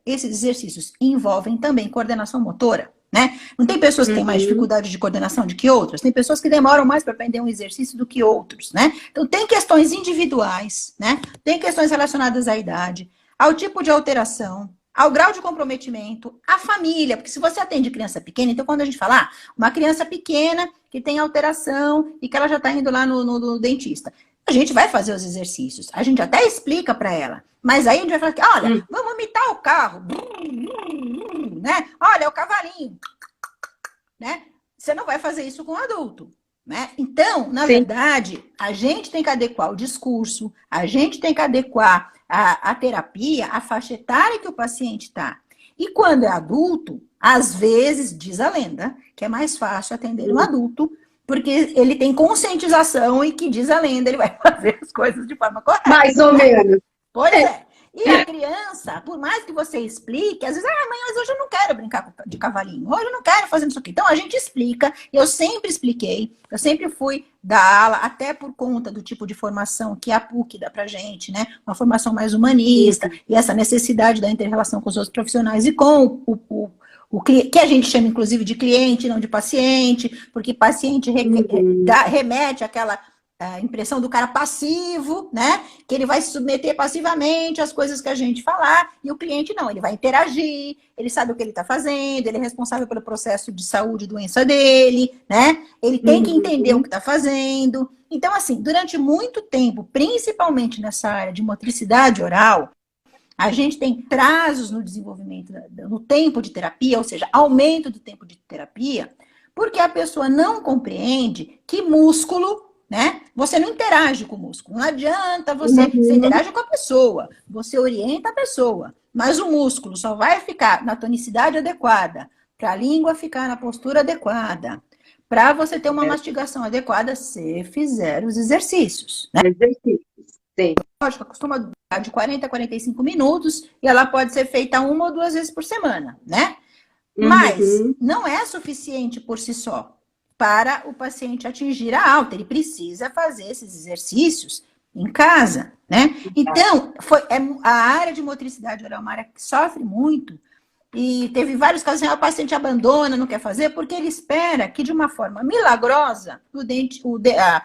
esses exercícios envolvem também coordenação motora, né? Não tem pessoas que têm mais dificuldade de coordenação do que outras, tem pessoas que demoram mais para aprender um exercício do que outros, né? Então, tem questões individuais, né? Tem questões relacionadas à idade, ao tipo de alteração, ao grau de comprometimento, à família, porque se você atende criança pequena, então quando a gente fala, uma criança pequena que tem alteração e que ela já está indo lá no dentista, a gente vai fazer os exercícios, a gente até explica para ela, mas aí a gente vai falar que, olha, vamos imitar o carro, né? Olha, o cavalinho, né? Você não vai fazer isso com um adulto, né? Então, na verdade, a gente tem que adequar o discurso, a gente tem que adequar a terapia, a faixa etária que o paciente está. E quando é adulto, às vezes, diz a lenda, que é mais fácil atender um adulto, porque ele tem conscientização e que, diz a lenda, ele vai fazer as coisas de forma correta. Mais ou menos. Pois é. E a criança, por mais que você explique, às vezes, mãe, mas hoje eu não quero brincar de cavalinho, hoje eu não quero fazer isso aqui. Então, a gente explica, eu sempre expliquei, eu sempre fui dar aula, até por conta do tipo de formação que a PUC dá pra gente, né? Uma formação mais humanista, e essa necessidade da inter-relação com os outros profissionais e com o que a gente chama, inclusive, de cliente, não de paciente, porque paciente remete àquela impressão do cara passivo, né? Que ele vai se submeter passivamente às coisas que a gente falar, e o cliente não, ele vai interagir, ele sabe o que ele está fazendo, ele é responsável pelo processo de saúde e doença dele, né? Ele tem que entender o que está fazendo. Então, assim, durante muito tempo, principalmente nessa área de motricidade oral, a gente tem prazos no desenvolvimento, no tempo de terapia, ou seja, aumento do tempo de terapia, porque a pessoa não compreende que músculo, né? Você não interage com o músculo. Não adianta você interage com a pessoa, você orienta a pessoa, mas o músculo só vai ficar na tonicidade adequada, para a língua ficar na postura adequada, para você ter uma mastigação adequada se fizer os exercícios, né? Sim. Lógico, costuma durar de 40 a 45 minutos e ela pode ser feita 1 ou 2 vezes por semana, né? Mas não é suficiente por si só para o paciente atingir a alta. Ele precisa fazer esses exercícios em casa, né? Então, a área de motricidade oral é uma área que sofre muito e teve vários casos em que o paciente abandona, não quer fazer, porque ele espera que de uma forma milagrosa a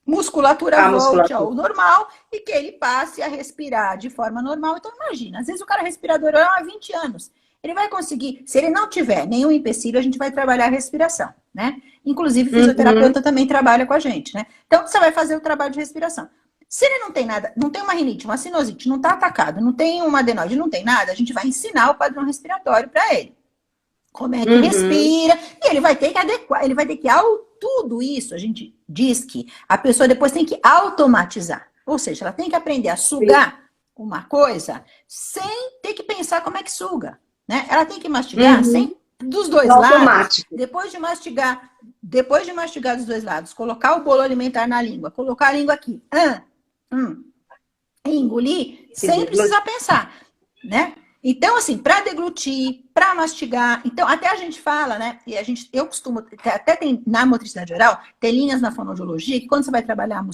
musculatura volte ao normal e que ele passe a respirar de forma normal. Então, imagina, às vezes o cara é respirador oral há 20 anos. Ele vai conseguir, se ele não tiver nenhum empecilho, a gente vai trabalhar a respiração, né? Inclusive, fisioterapeuta também trabalha com a gente, né? Então, você vai fazer o trabalho de respiração. Se ele não tem nada, não tem uma rinite, uma sinusite, não está atacado, não tem uma adenoide, não tem nada, a gente vai ensinar o padrão respiratório para ele. Como é que respira, e ele vai ter que adequar, ele vai ter que tudo isso, a gente diz que a pessoa depois tem que automatizar. Ou seja, ela tem que aprender a sugar uma coisa sem ter que pensar como é que suga. Né? Ela tem que mastigar dos dois lados. Depois de mastigar dos dois lados, colocar o bolo alimentar na língua, colocar a língua aqui, e engolir, sem precisar pensar, né? Então, assim, para deglutir, para mastigar, então até a gente fala, né? E eu costumo, até tem na motricidade oral, tem linhas na fonoaudiologia que quando você vai trabalhar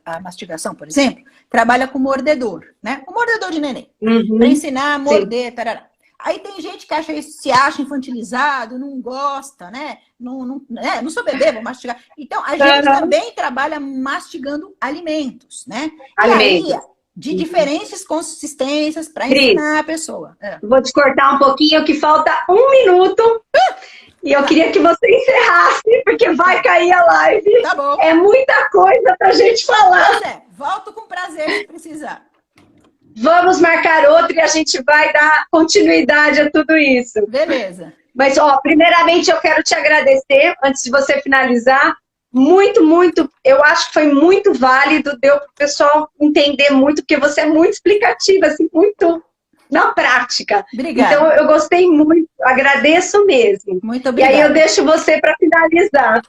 a mastigação, por exemplo, trabalha com mordedor, né? O mordedor de neném, para ensinar a morder, tarará. Aí tem gente que se acha infantilizado, não gosta, né? Não sou bebê, vou mastigar. Então, a gente também trabalha mastigando alimentos, né? Alimentos. E aí, de diferentes consistências para ensinar a pessoa. Vou te cortar um pouquinho, que falta 1 minuto. E eu queria que você encerrasse, porque vai cair a live. Tá bom. É muita coisa pra gente falar. Volto com prazer se precisar. Vamos marcar outro e a gente vai dar continuidade a tudo isso. Beleza. Mas, primeiramente eu quero te agradecer, antes de você finalizar, muito, eu acho que foi muito válido, deu para o pessoal entender muito, porque você é muito explicativa, assim, muito na prática. Obrigada. Então, eu gostei muito, agradeço mesmo. Muito obrigada. E aí eu deixo você para finalizar.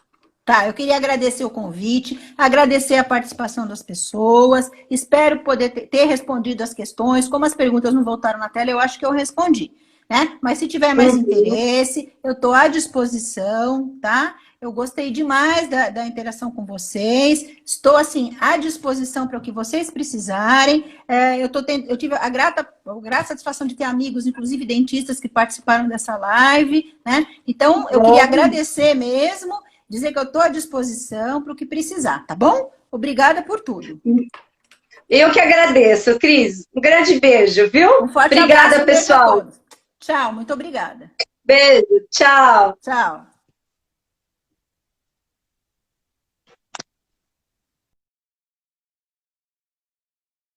Tá, eu queria agradecer o convite, agradecer a participação das pessoas, espero poder ter respondido as questões, como as perguntas não voltaram na tela, eu acho que eu respondi, né? Mas se tiver mais interesse, eu estou à disposição, tá? Eu gostei demais da interação com vocês, estou, assim, à disposição para o que vocês precisarem. Eu tive a grata satisfação de ter amigos, inclusive dentistas, que participaram dessa live, né? Então, eu queria agradecer mesmo, dizer que eu estou à disposição para o que precisar, tá bom? Obrigada por tudo. Eu que agradeço, Cris. Um grande beijo, viu? Um forte Obrigada, abraço, pessoal. tchau, muito obrigada. Beijo, tchau. Tchau.